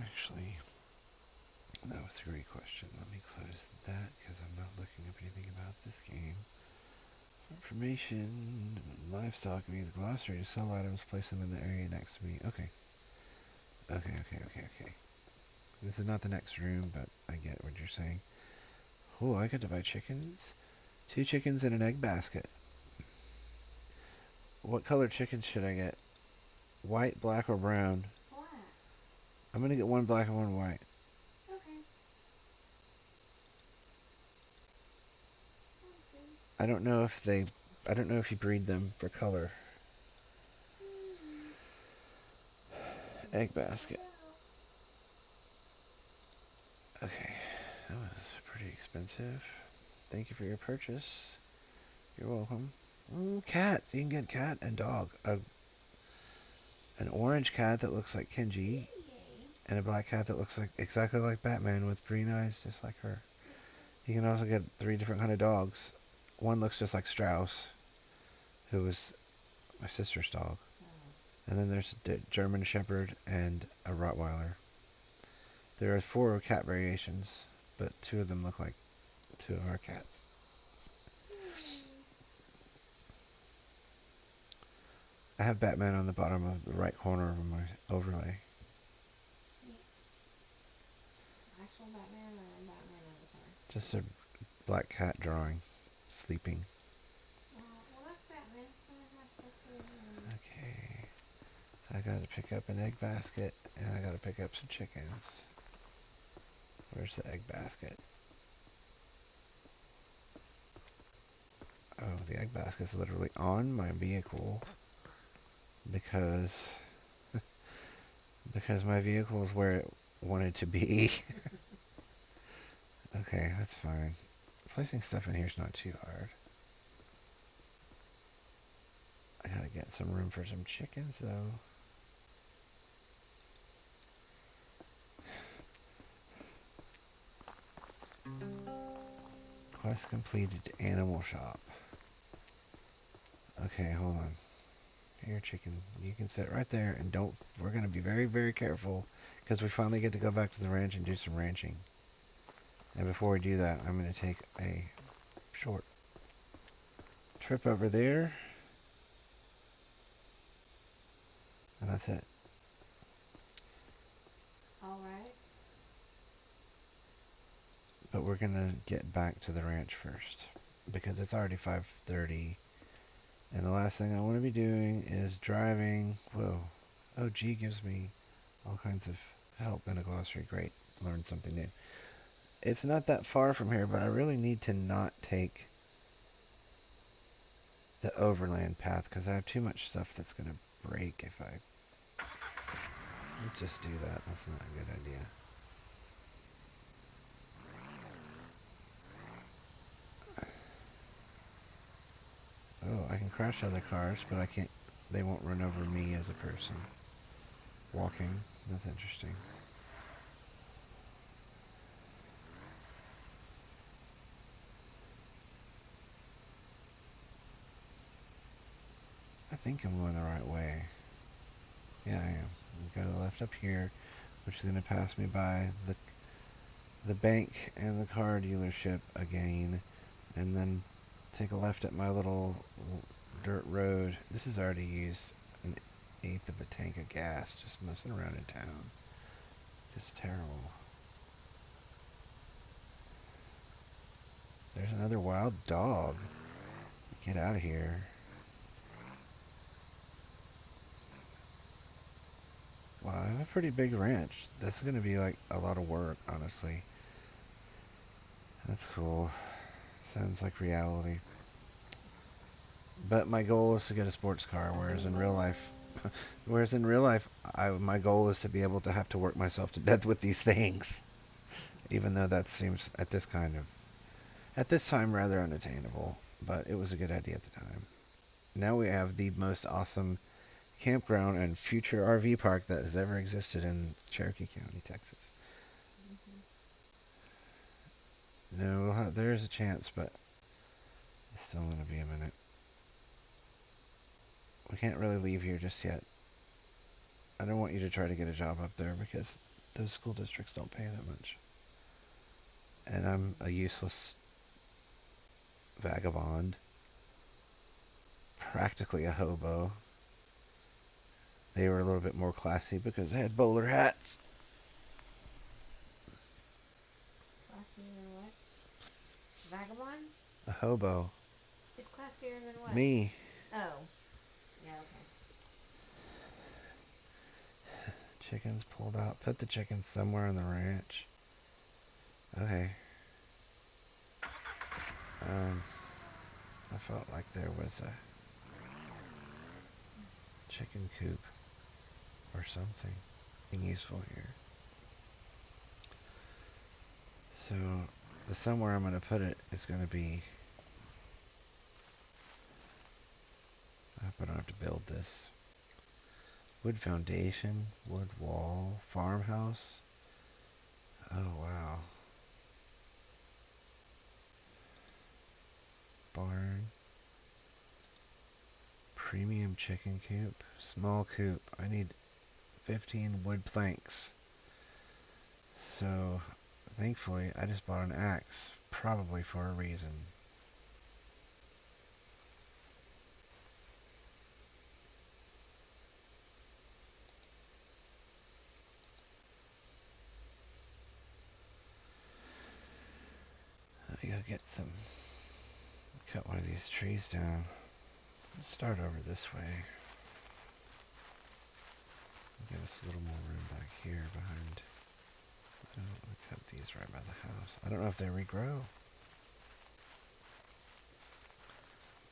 Actually, that was a great question. Let me close that because I'm not looking up anything about this game. Information, livestock, view the glossary to sell items, place them in the area next to me. Okay. Okay. This is not the next room, but I get what you're saying. Oh, I get to buy chickens? 2 chickens in an egg basket. What color chickens should I get? White, black, or brown? Black. I'm gonna get 1 black and 1 white. Okay. Sounds good. I don't know if you breed them for color. Egg basket. Okay, that was pretty expensive. Thank you for your purchase. You're welcome. Ooh, cats. You can get cat and dog. An orange cat that looks like Kenji, and a black cat that looks like exactly like Batman with green eyes, just like her. You can also get 3 different kind of dogs. One looks just like Strauss, who was my sister's dog. And then there's a German Shepherd and a Rottweiler. There are 4 cat variations, but 2 of them look like 2 of our cats. I have Batman on the bottom of the right corner of my overlay. Actual Batman or Batman Avatar? Just a black cat drawing, sleeping. Well, that's Batman, so that's really Okay. I gotta pick up an egg basket, and I gotta pick up some chickens. Where's the egg basket? Oh, the egg basket's literally on my vehicle because my vehicle is where it wanted to be. Okay, that's fine. Placing stuff in here is not too hard. I gotta get some room for some chickens, though. Quest completed to Animal Shop. Okay, hold on. Here, chicken. You can sit right there, and don't... We're gonna be very, very careful, because we finally get to go back to the ranch and do some ranching. And before we do that, I'm gonna take a short trip over there. And that's it. Alright. But we're gonna get back to the ranch first, because it's already 5:30. And the last thing I want to be doing is driving. Whoa. OG gives me all kinds of help in a glossary. Great. Learned something new. It's not that far from here, but I really need to not take the overland path because I have too much stuff that's going to break if I just do that. That's not a good idea. Oh, I can crash other cars, but I can't. They won't run over me as a person walking. That's interesting. I think I'm going the right way. Yeah, I am. Go to the left up here, which is going to pass me by the bank and the car dealership again, and then take a left at my little dirt road. This has already used an eighth of a tank of gas just messing around in town. Just terrible. There's another wild dog. Get out of here. Wow, I have a pretty big ranch. This is going to be like a lot of work, honestly. That's cool. Sounds like reality. But my goal is to get a sports car, whereas in real life, my goal is to be able to have to work myself to death with these things. Even though that seems at this time rather unattainable, but it was a good idea at the time. Now we have the most awesome campground and future RV park that has ever existed in Cherokee County, Texas. No, there is a chance, but it's still going to be a minute. We can't really leave here just yet. I don't want you to try to get a job up there because those school districts don't pay that much. And I'm a useless vagabond. Practically a hobo. They were a little bit more classy because they had bowler hats. Classier than what? Vagabond? A hobo. Is classier than what? Me. Oh. Yeah, okay. Chickens pulled out. Put the chickens somewhere on the ranch. Okay. I felt like there was a chicken coop or something useful here. So the somewhere I'm going to put it is going to be. I hope I don't have to build this. Wood foundation, wood wall, farmhouse. Oh wow. Barn. Premium chicken coop. Small coop. I need 15 wood planks. So, thankfully, I just bought an axe. Probably for a reason. Let me go get some. Cut one of these trees down. Let's start over this way. Give us a little more room back here behind. I don't want to cut these right by the house. I don't know if they regrow.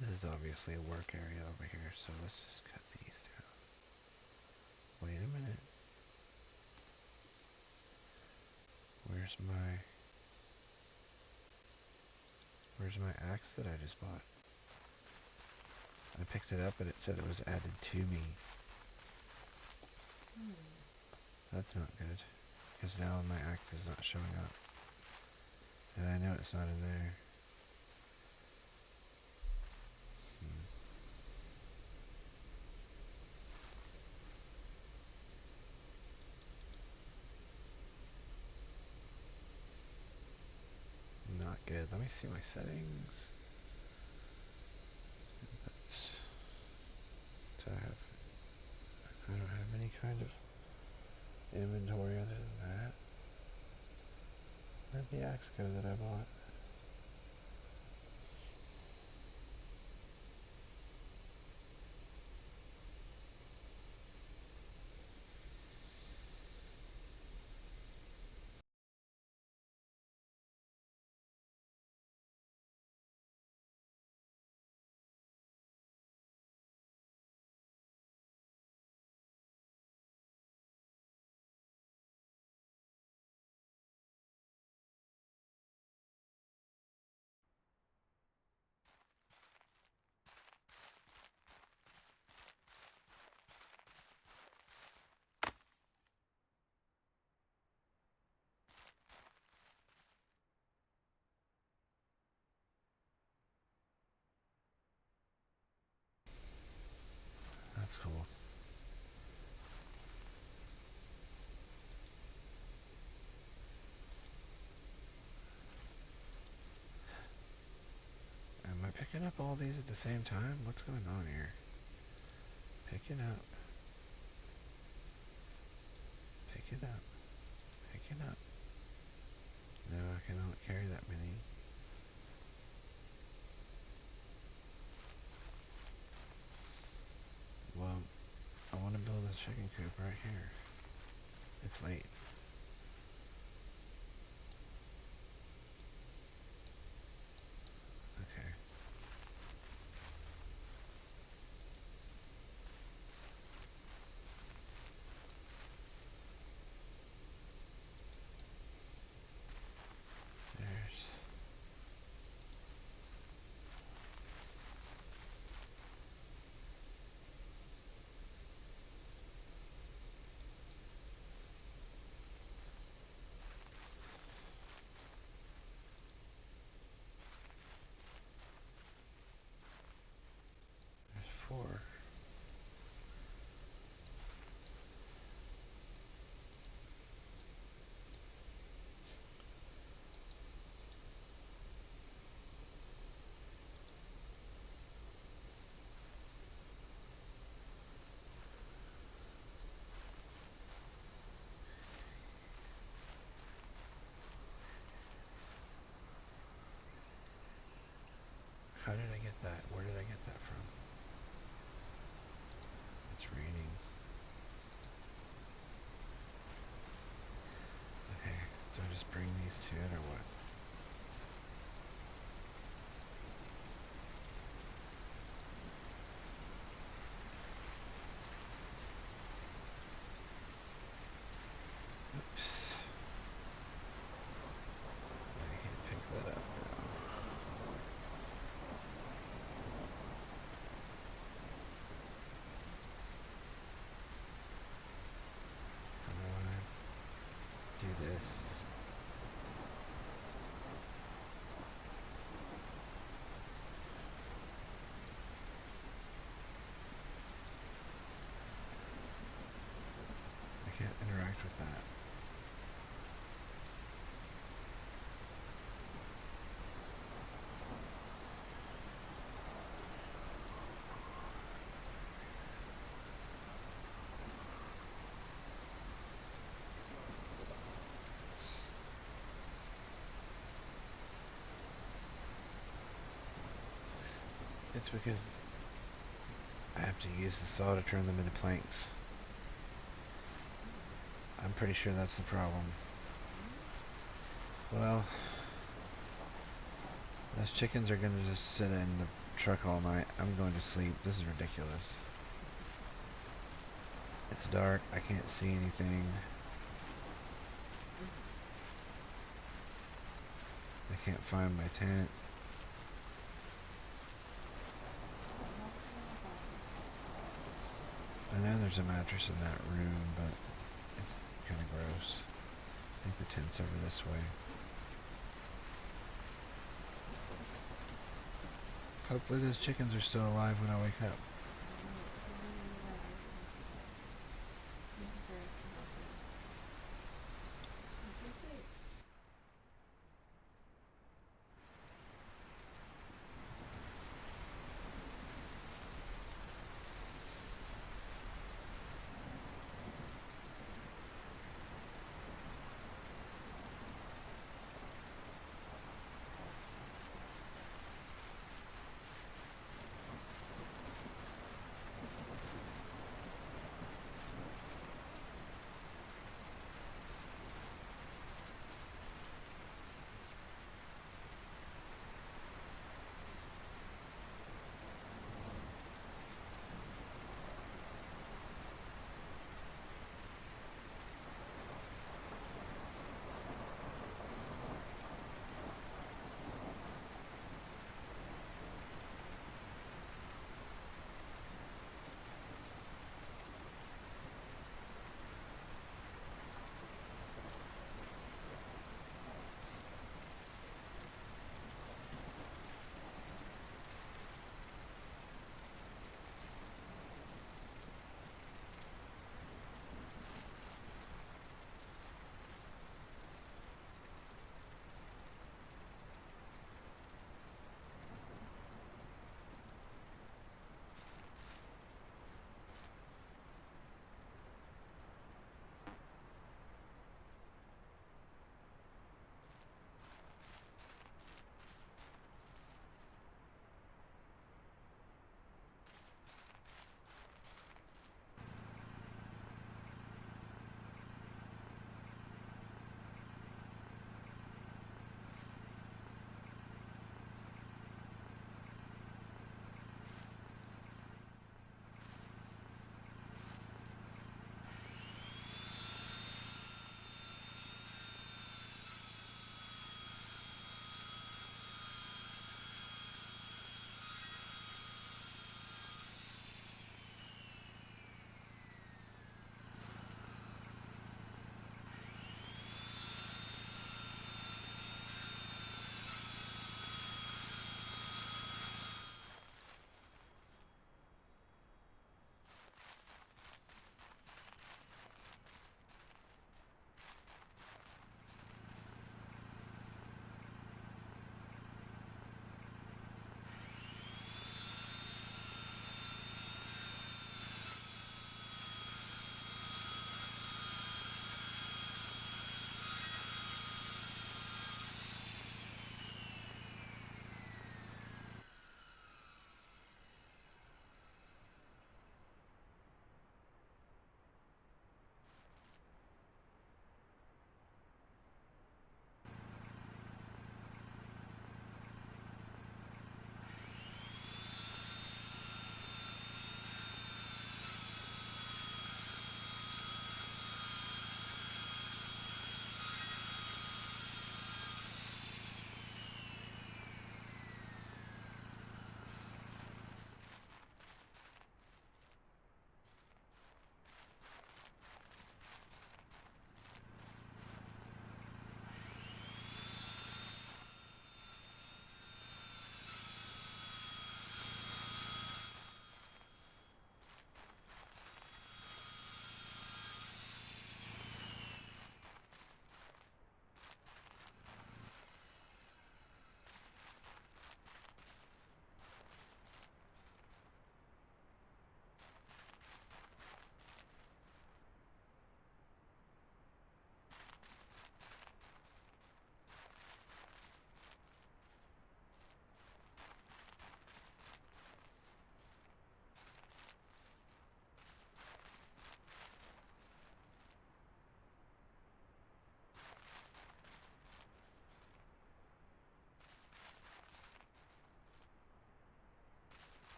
This is obviously a work area over here, so let's just cut these down. Wait a minute. Where's my axe that I just bought? I picked it up and it said it was added to me. That's not good. Because now my axe is not showing up. And I know it's not in there. Not good. Let me see my settings. I don't have any kind of inventory other than that. Where'd the axe go that I bought? That's cool. open up all these at the same time? What's going on here? Pick it up. Pick it up. Pick it up. No, I cannot carry that many. Well, I want to build a chicken coop right here. It's late. Okay. There's... There's 4. How did I get that? Where did I get that from? It's raining. Okay, so I just bring these to it or what? Oops. I can't pick that up now. How do I do this? I can't interact with that. It's because I have to use the saw to turn them into planks. I'm pretty sure that's the problem. Well, those chickens are gonna just sit in the truck all night. I'm going to sleep. This is ridiculous. It's dark. I can't see anything. I can't find my tent. I know there's a mattress in that room, but it's kind of gross. I think the tent's over this way. Hopefully those chickens are still alive when I wake up.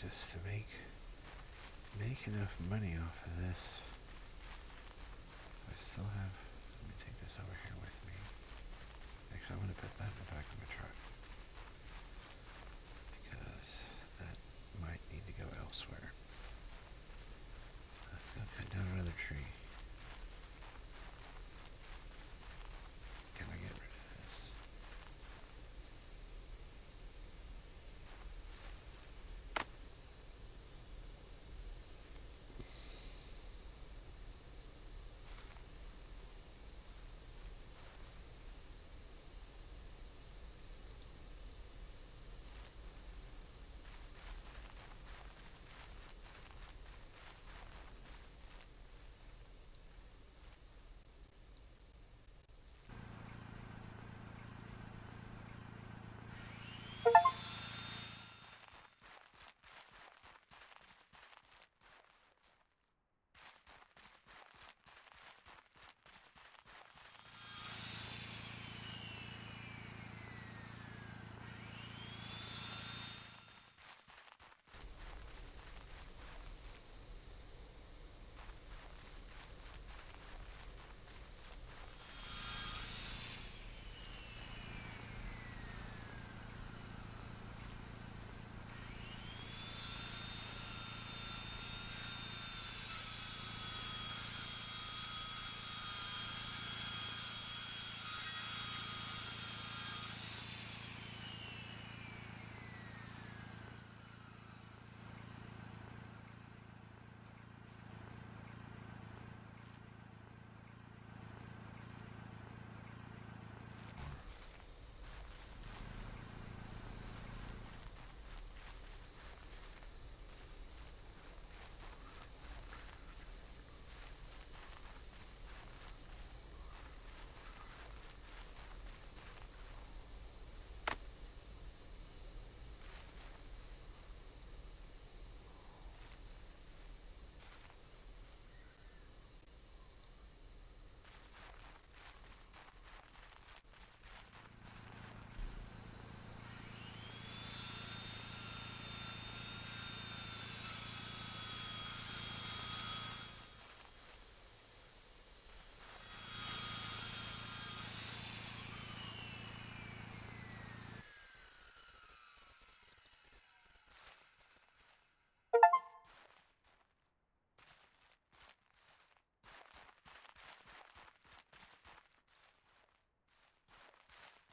just to make enough money off of this. I still have, let me take this over here with me. Actually, I'm going to put that in the back of my truck, because that might need to go elsewhere. Let's go cut down another tree. Can I get rid of this?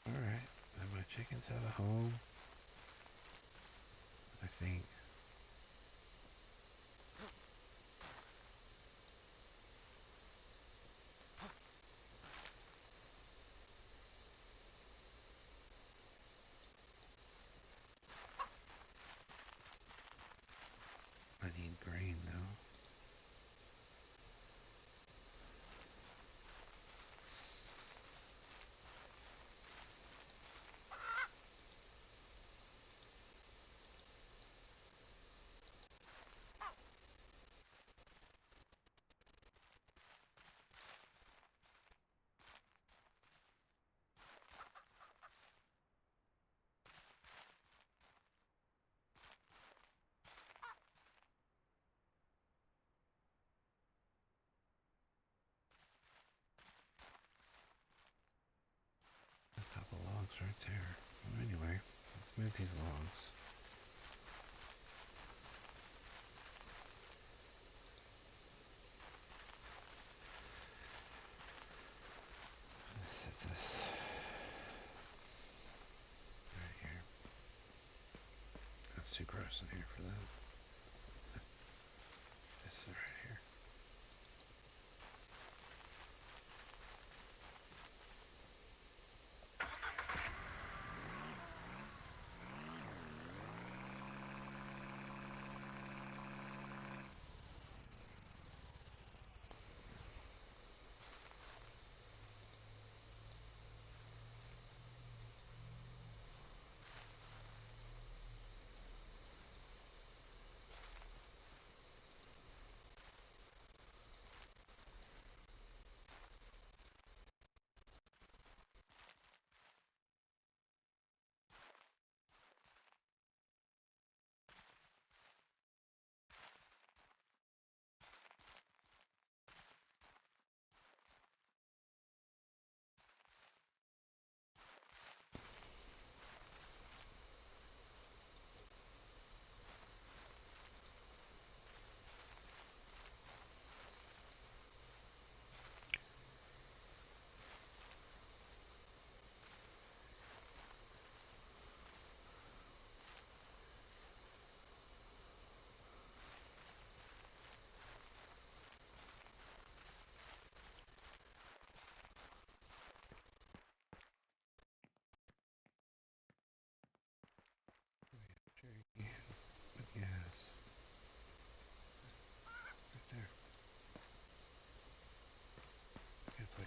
Alright, and my chickens have a home, I think. I need grain though. A couple logs right there. Well, anyway, let's move these logs. Let's set this right here. That's too gross in here for that. This is right here.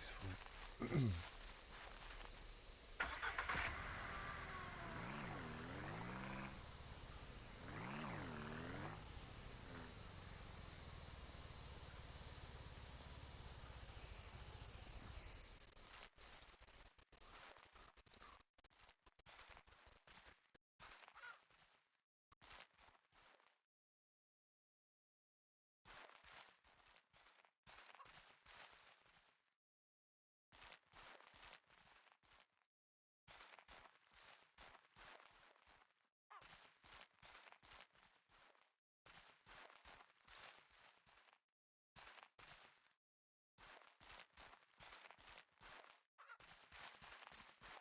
foot.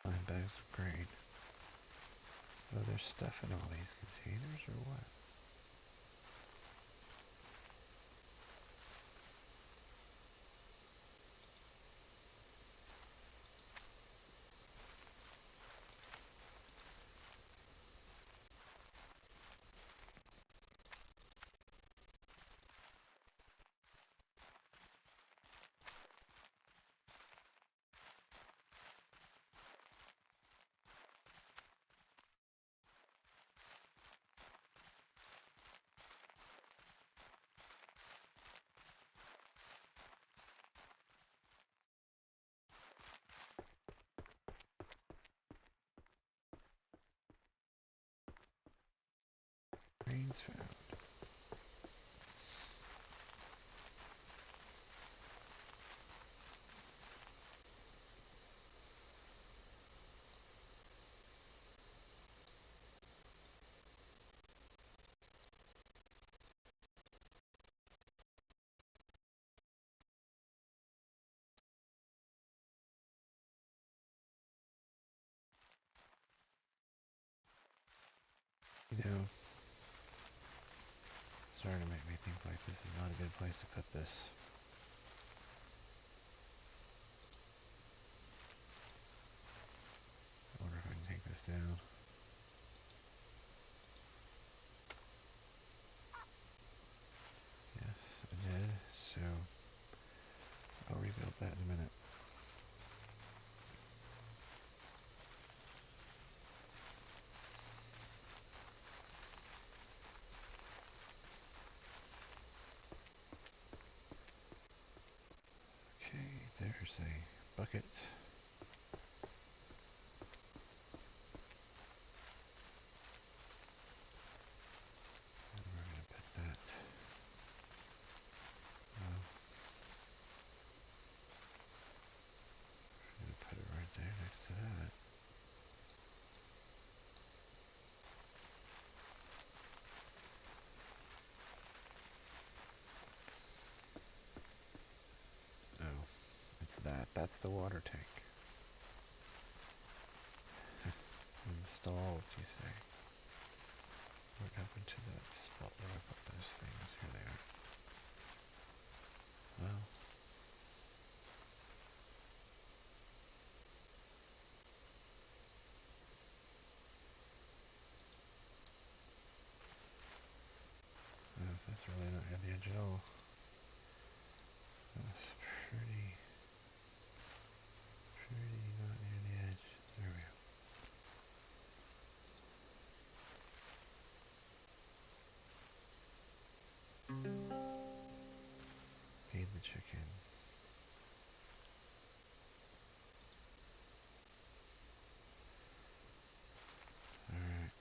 Find bags of grain. Oh, there's stuff in all these containers, or what? Grains found. You know, starting to make me think like this is not a good place to put this. I wonder if I can take this down. Yes, I did. So I'll rebuild that in a minute. Okay, there's a bucket. And we're going to put that. Well, we're going to put it right there next to that. Oh, it's that. That's the water tank. Installed, you say? What happened to that spot where I put those things? Here they are. Well, that's really not near the edge at all. That's pretty not near the edge. There we go. Feed the chicken. Alright.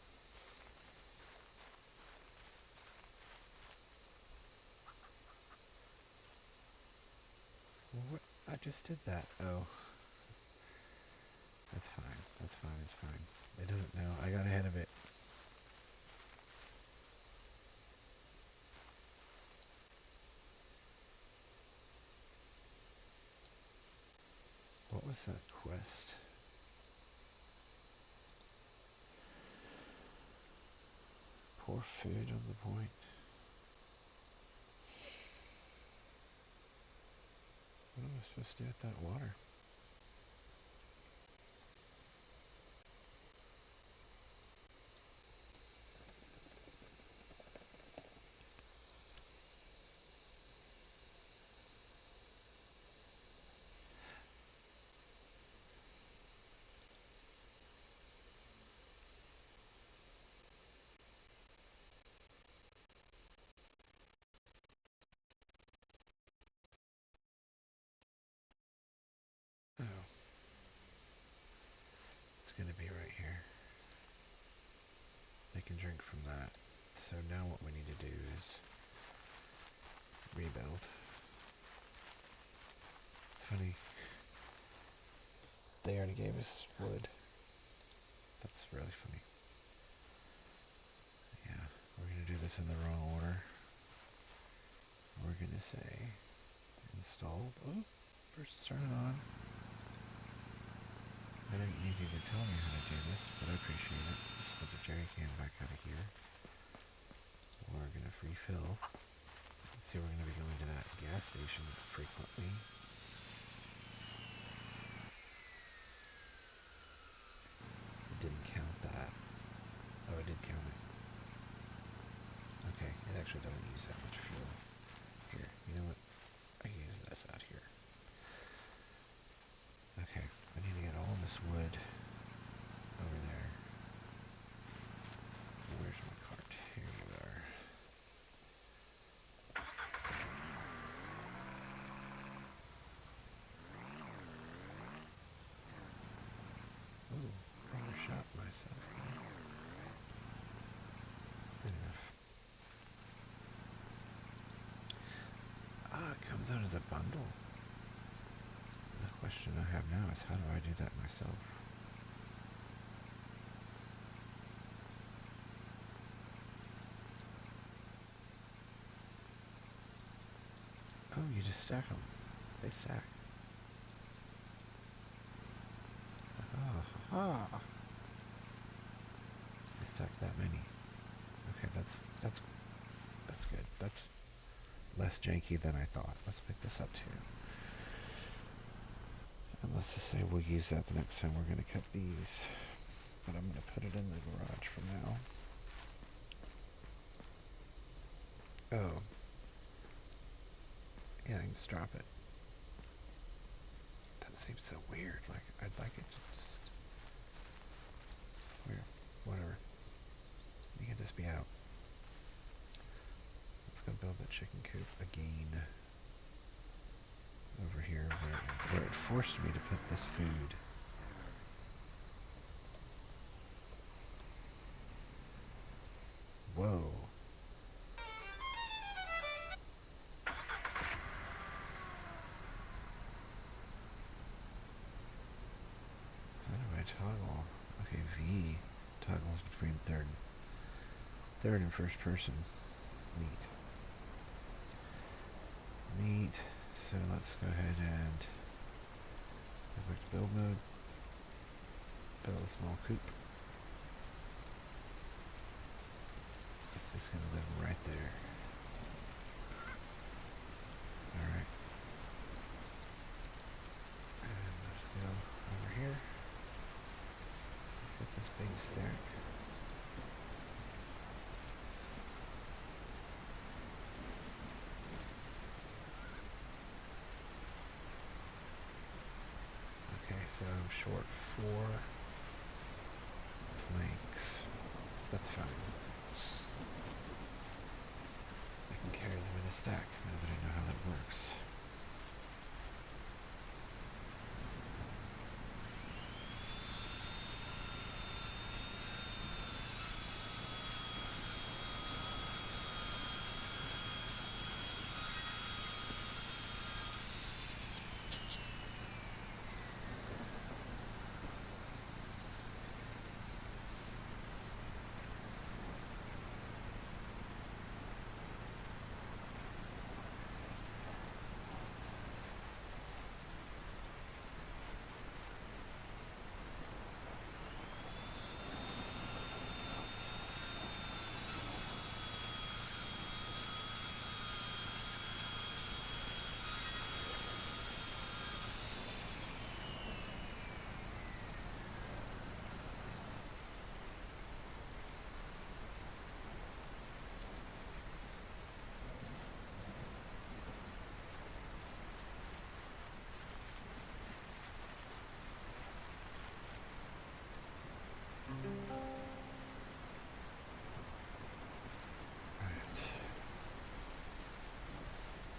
Well, what? I just did that. Oh. That's fine. That's fine. It's fine. It doesn't know. I got ahead of it. What was that quest? Pour food on the point. What am I supposed to do with that water? going to be right here. They can drink from that. So now what we need to do is rebuild. It's funny. They already gave us wood. That's really funny. Yeah, we're going to do this in the wrong order. We're going to say installed. Oh, first turn it on. I didn't need you to tell me how to do this, but I appreciate it. Let's put the jerry can back out of here. We're going to refill. Let's see, we're going to be going to that gas station frequently. It didn't count that. Oh, it did count it. Okay, it actually doesn't use that much fuel. Here, you know what? I can use this out here. Okay, I need to get all this wood over there. Where's my cart? Here you are. Ooh, overshot myself. Good enough. Ah, it comes out as a bundle. The question I have now is how do I do that myself? Oh, you just stack them. They stack. Ah, they stack that many. Okay, that's good. That's less janky than I thought. Let's pick this up too. And let's just say we'll use that the next time we're going to cut these. But I'm going to put it in the garage for now. Oh. Yeah, I can just drop it. That seems so weird. Like, I'd like it to just... Whatever. You can just be out. Let's go build the chicken coop again. Over here where it forced me to put this food. Whoa. How do I toggle? Okay, V toggles between third and first person. Neat. So let's go ahead and go back to build mode. Build a small coop. It's just gonna live right there. Alright. And let's go over here. Let's get this big stack. Okay, so I'm short 4 planks. That's fine. I can carry them in a stack now that I know how that works. Right.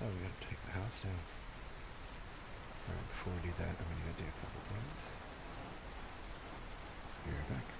Oh, we gotta take the house down. Alright, before we do that, I'm gonna go do a couple things. Be right back.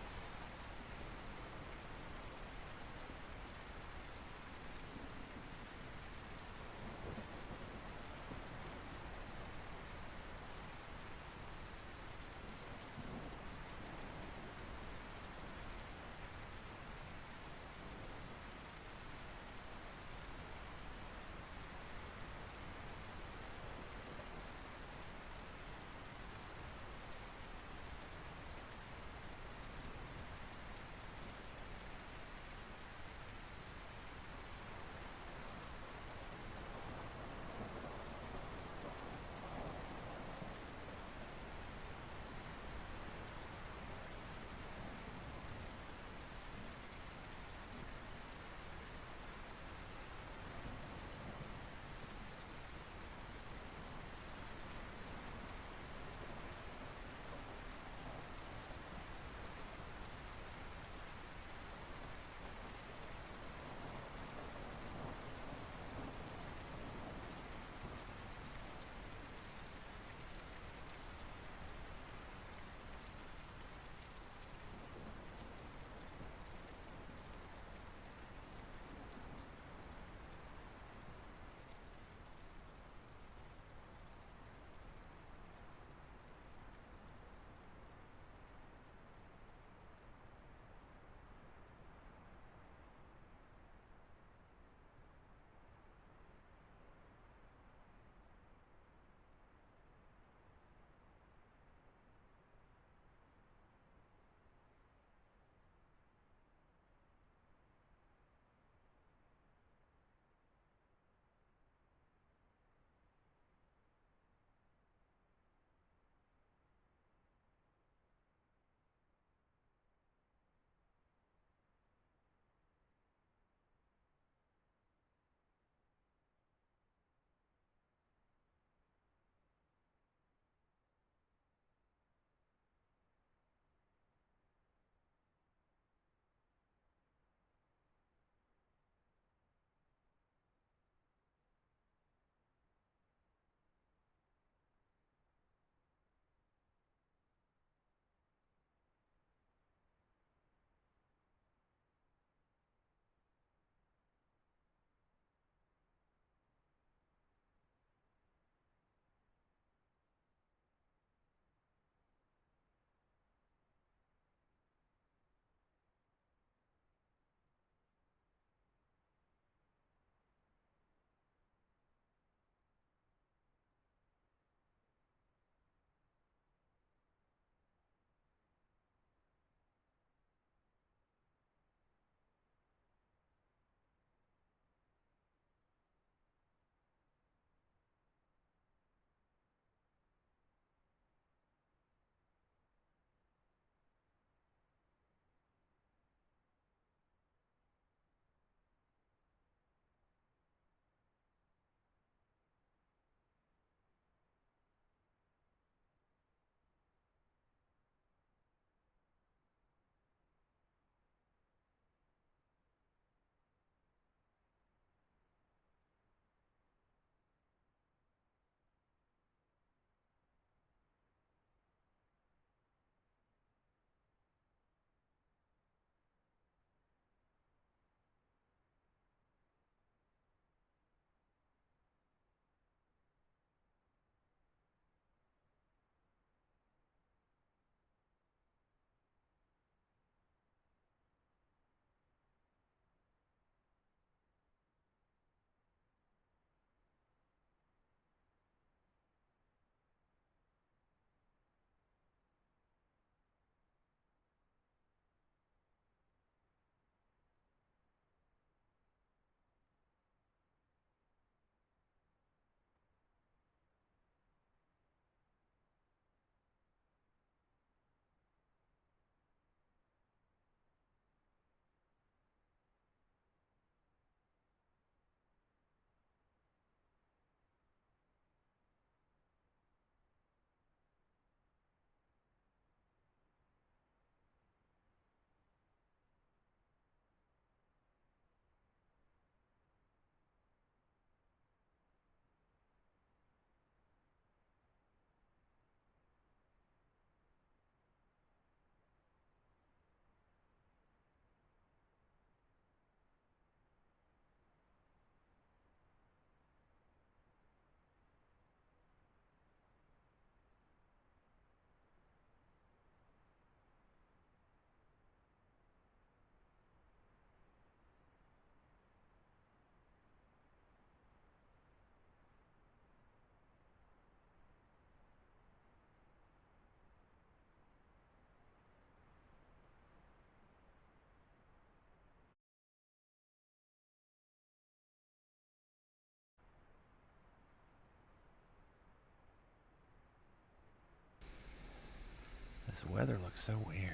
This weather looks so weird.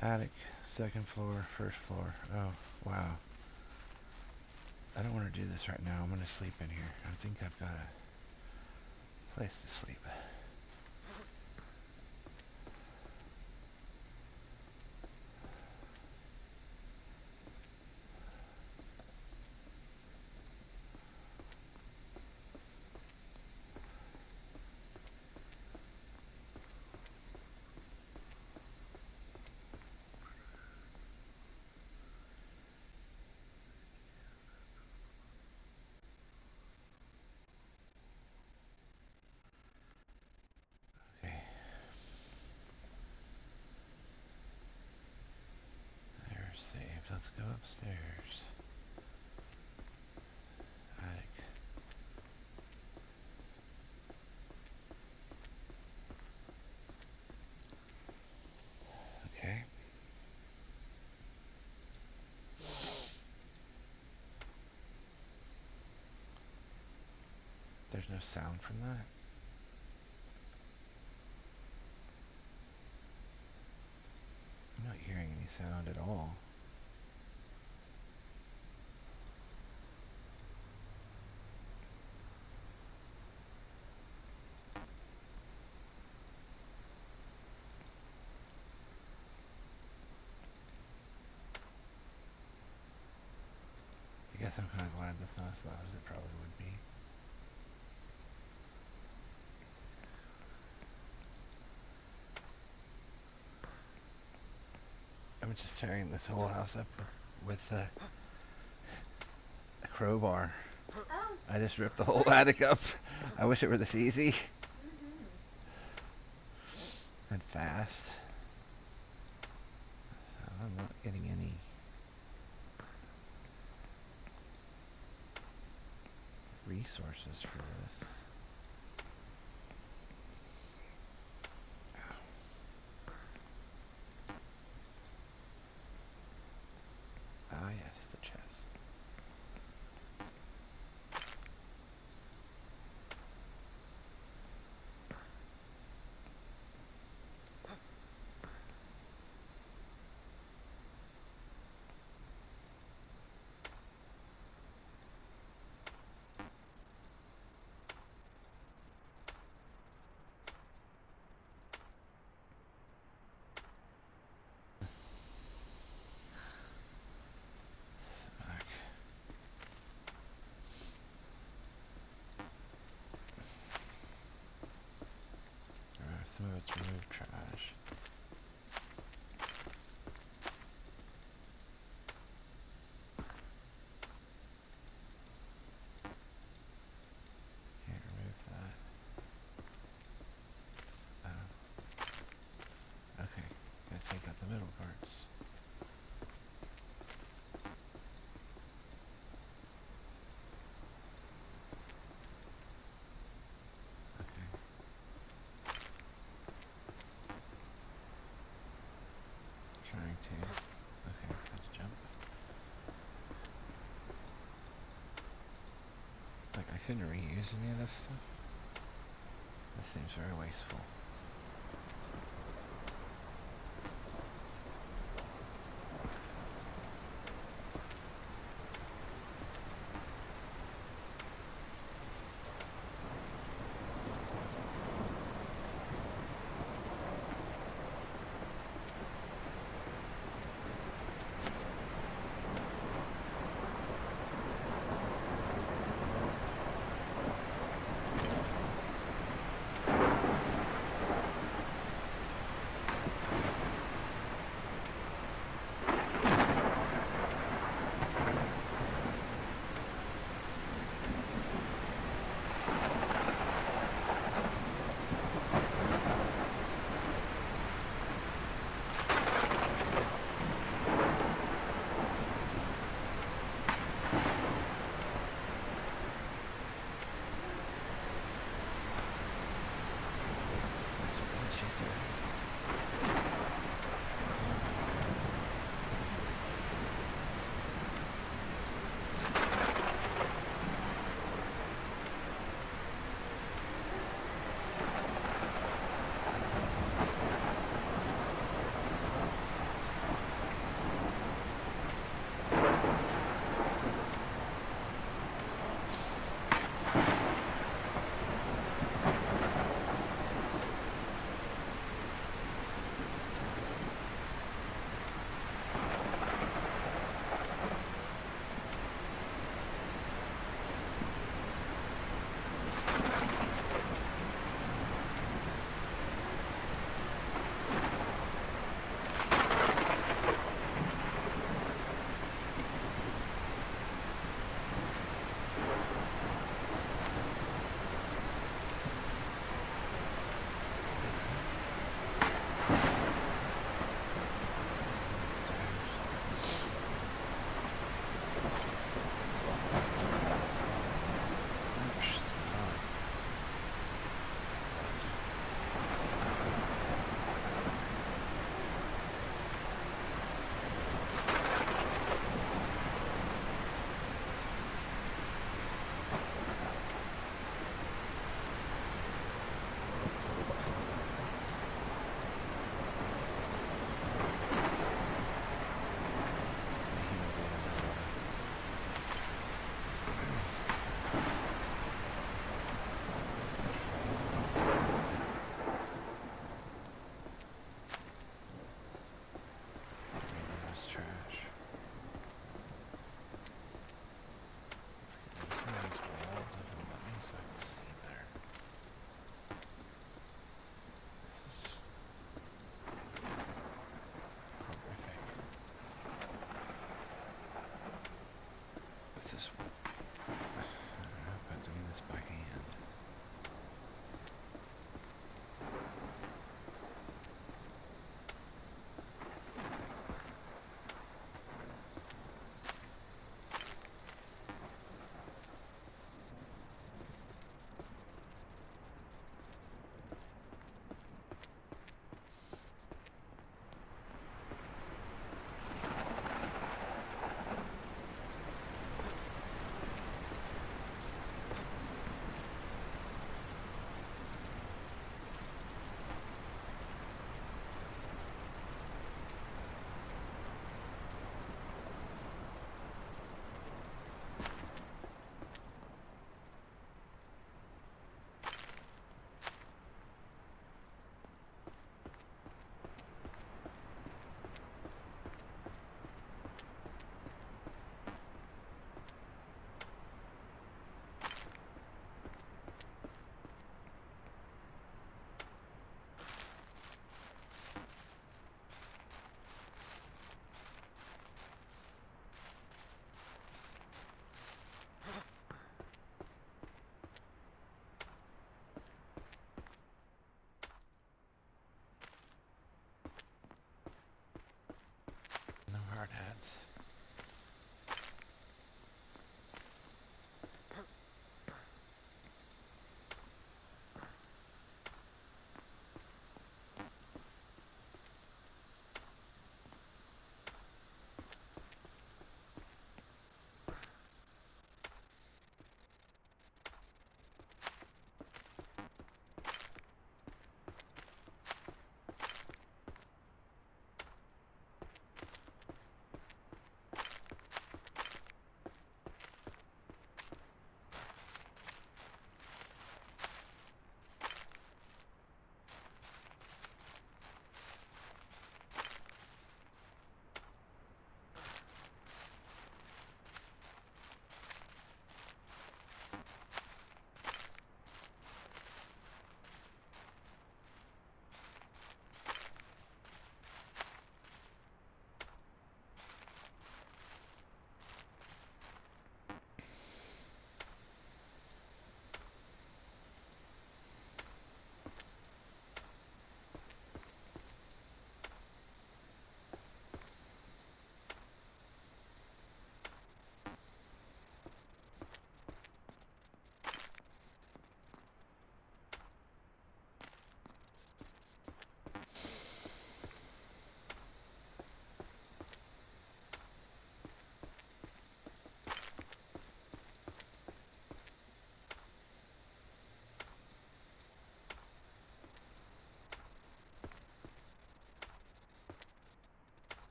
Attic, second floor, first floor. Oh, wow. I don't want to do this right now. I'm going to sleep in here. I think I've got a place to sleep. Okay. There's save. Let's go upstairs. Attic. Okay. There's no sound from that. I'm not hearing any sound at all. I guess I'm kind of glad that's not as loud as it probably would be. I'm just tearing this whole house up with a crowbar. Oh. I just ripped the whole attic up. I wish it were this easy and fast. So I'm not getting any resources for this. Ah, yes, the chest. Smack. Some of it's removed trash. Can't remove that. Oh. Okay, gotta take out the middle parts. Okay. Trying to. Okay, let's jump. Like, I couldn't reuse any of this stuff. This seems very wasteful.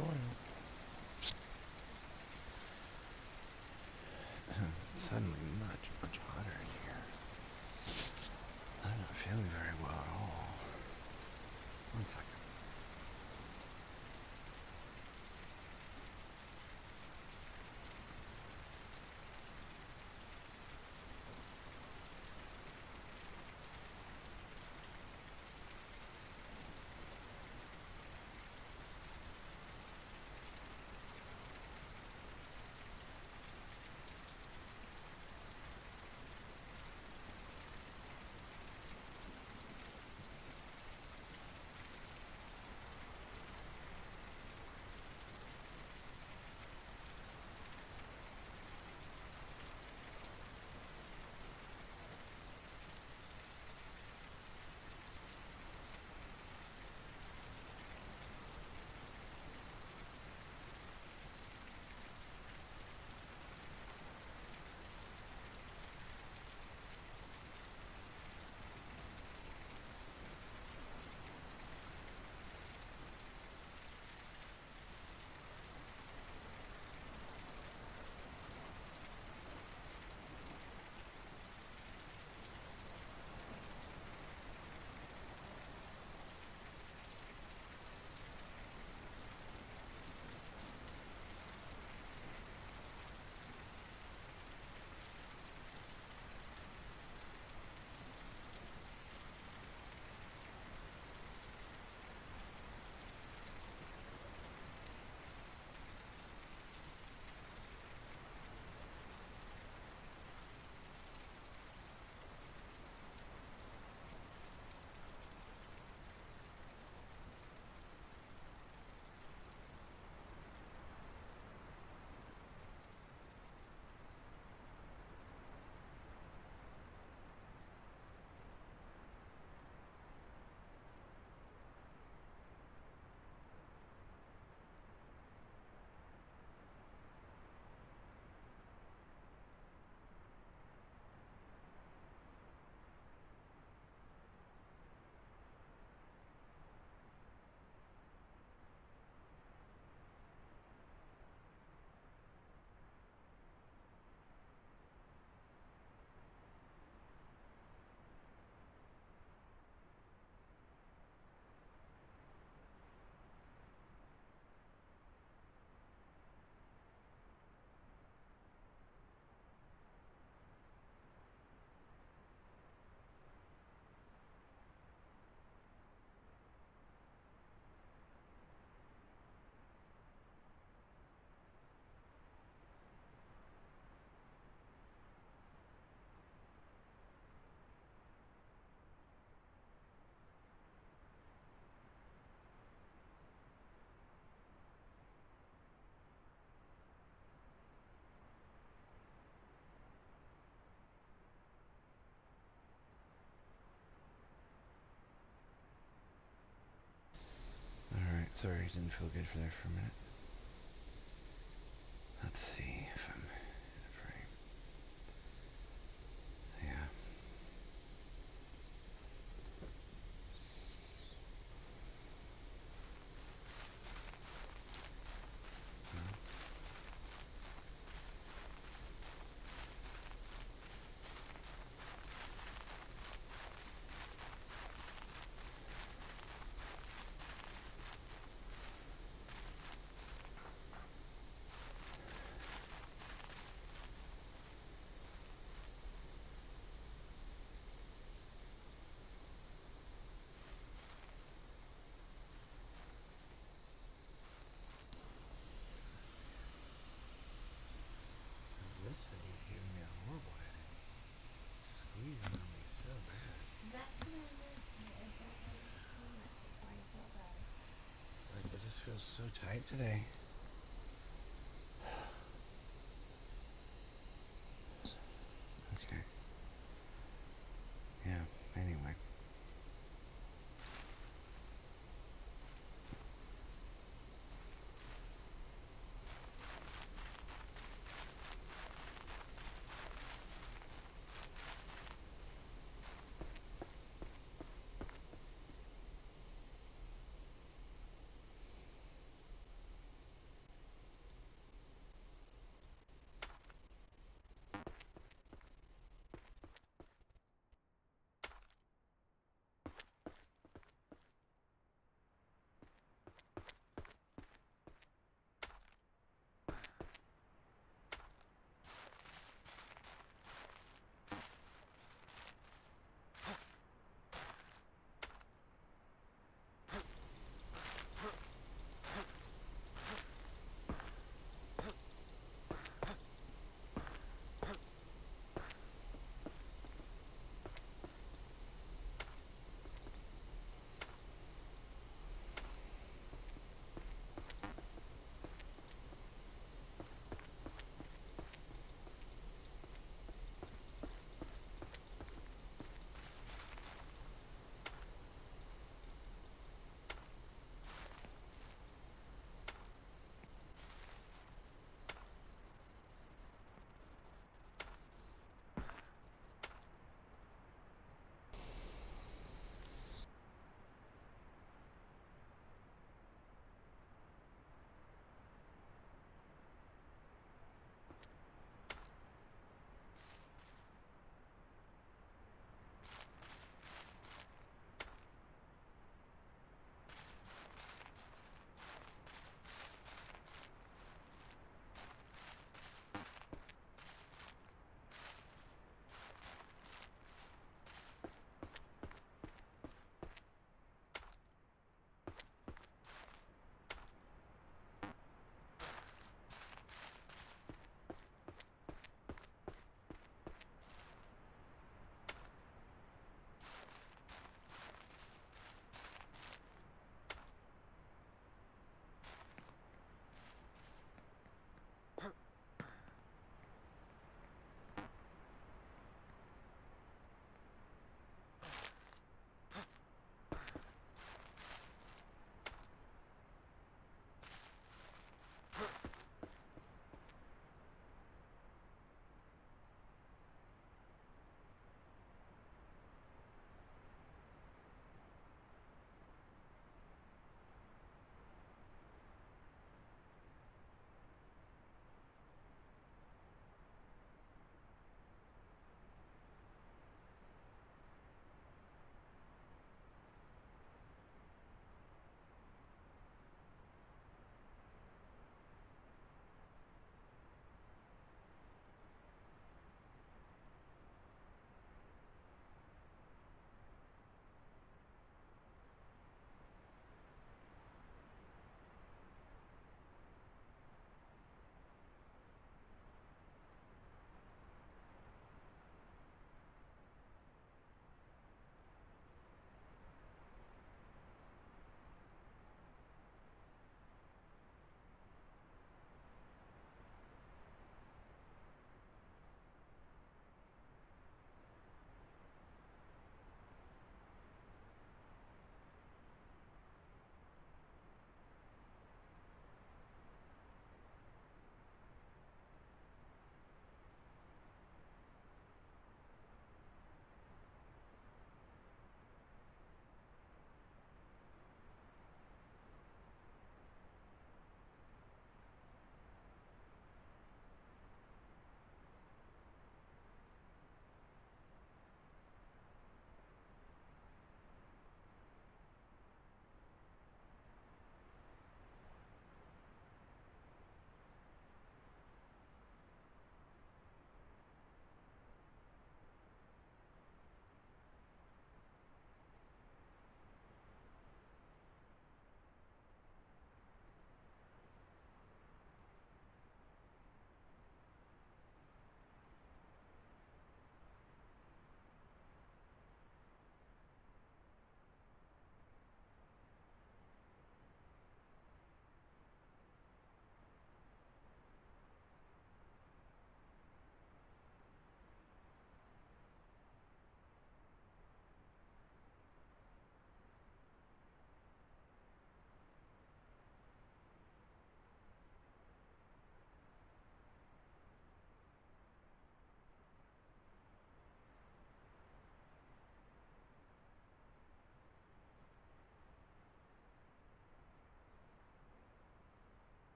tutorial. It's suddenly much hotter in here. I'm not feeling very well at all. 1 second. Alright, sorry, didn't feel good for there for a minute. Let's see if I'm in a frame. Yeah. This thing is giving me a horrible headache. Squeezing on me so bad. That's what I meant. That wasn't too much. That's why I felt bad. Like, it just feels so tight today.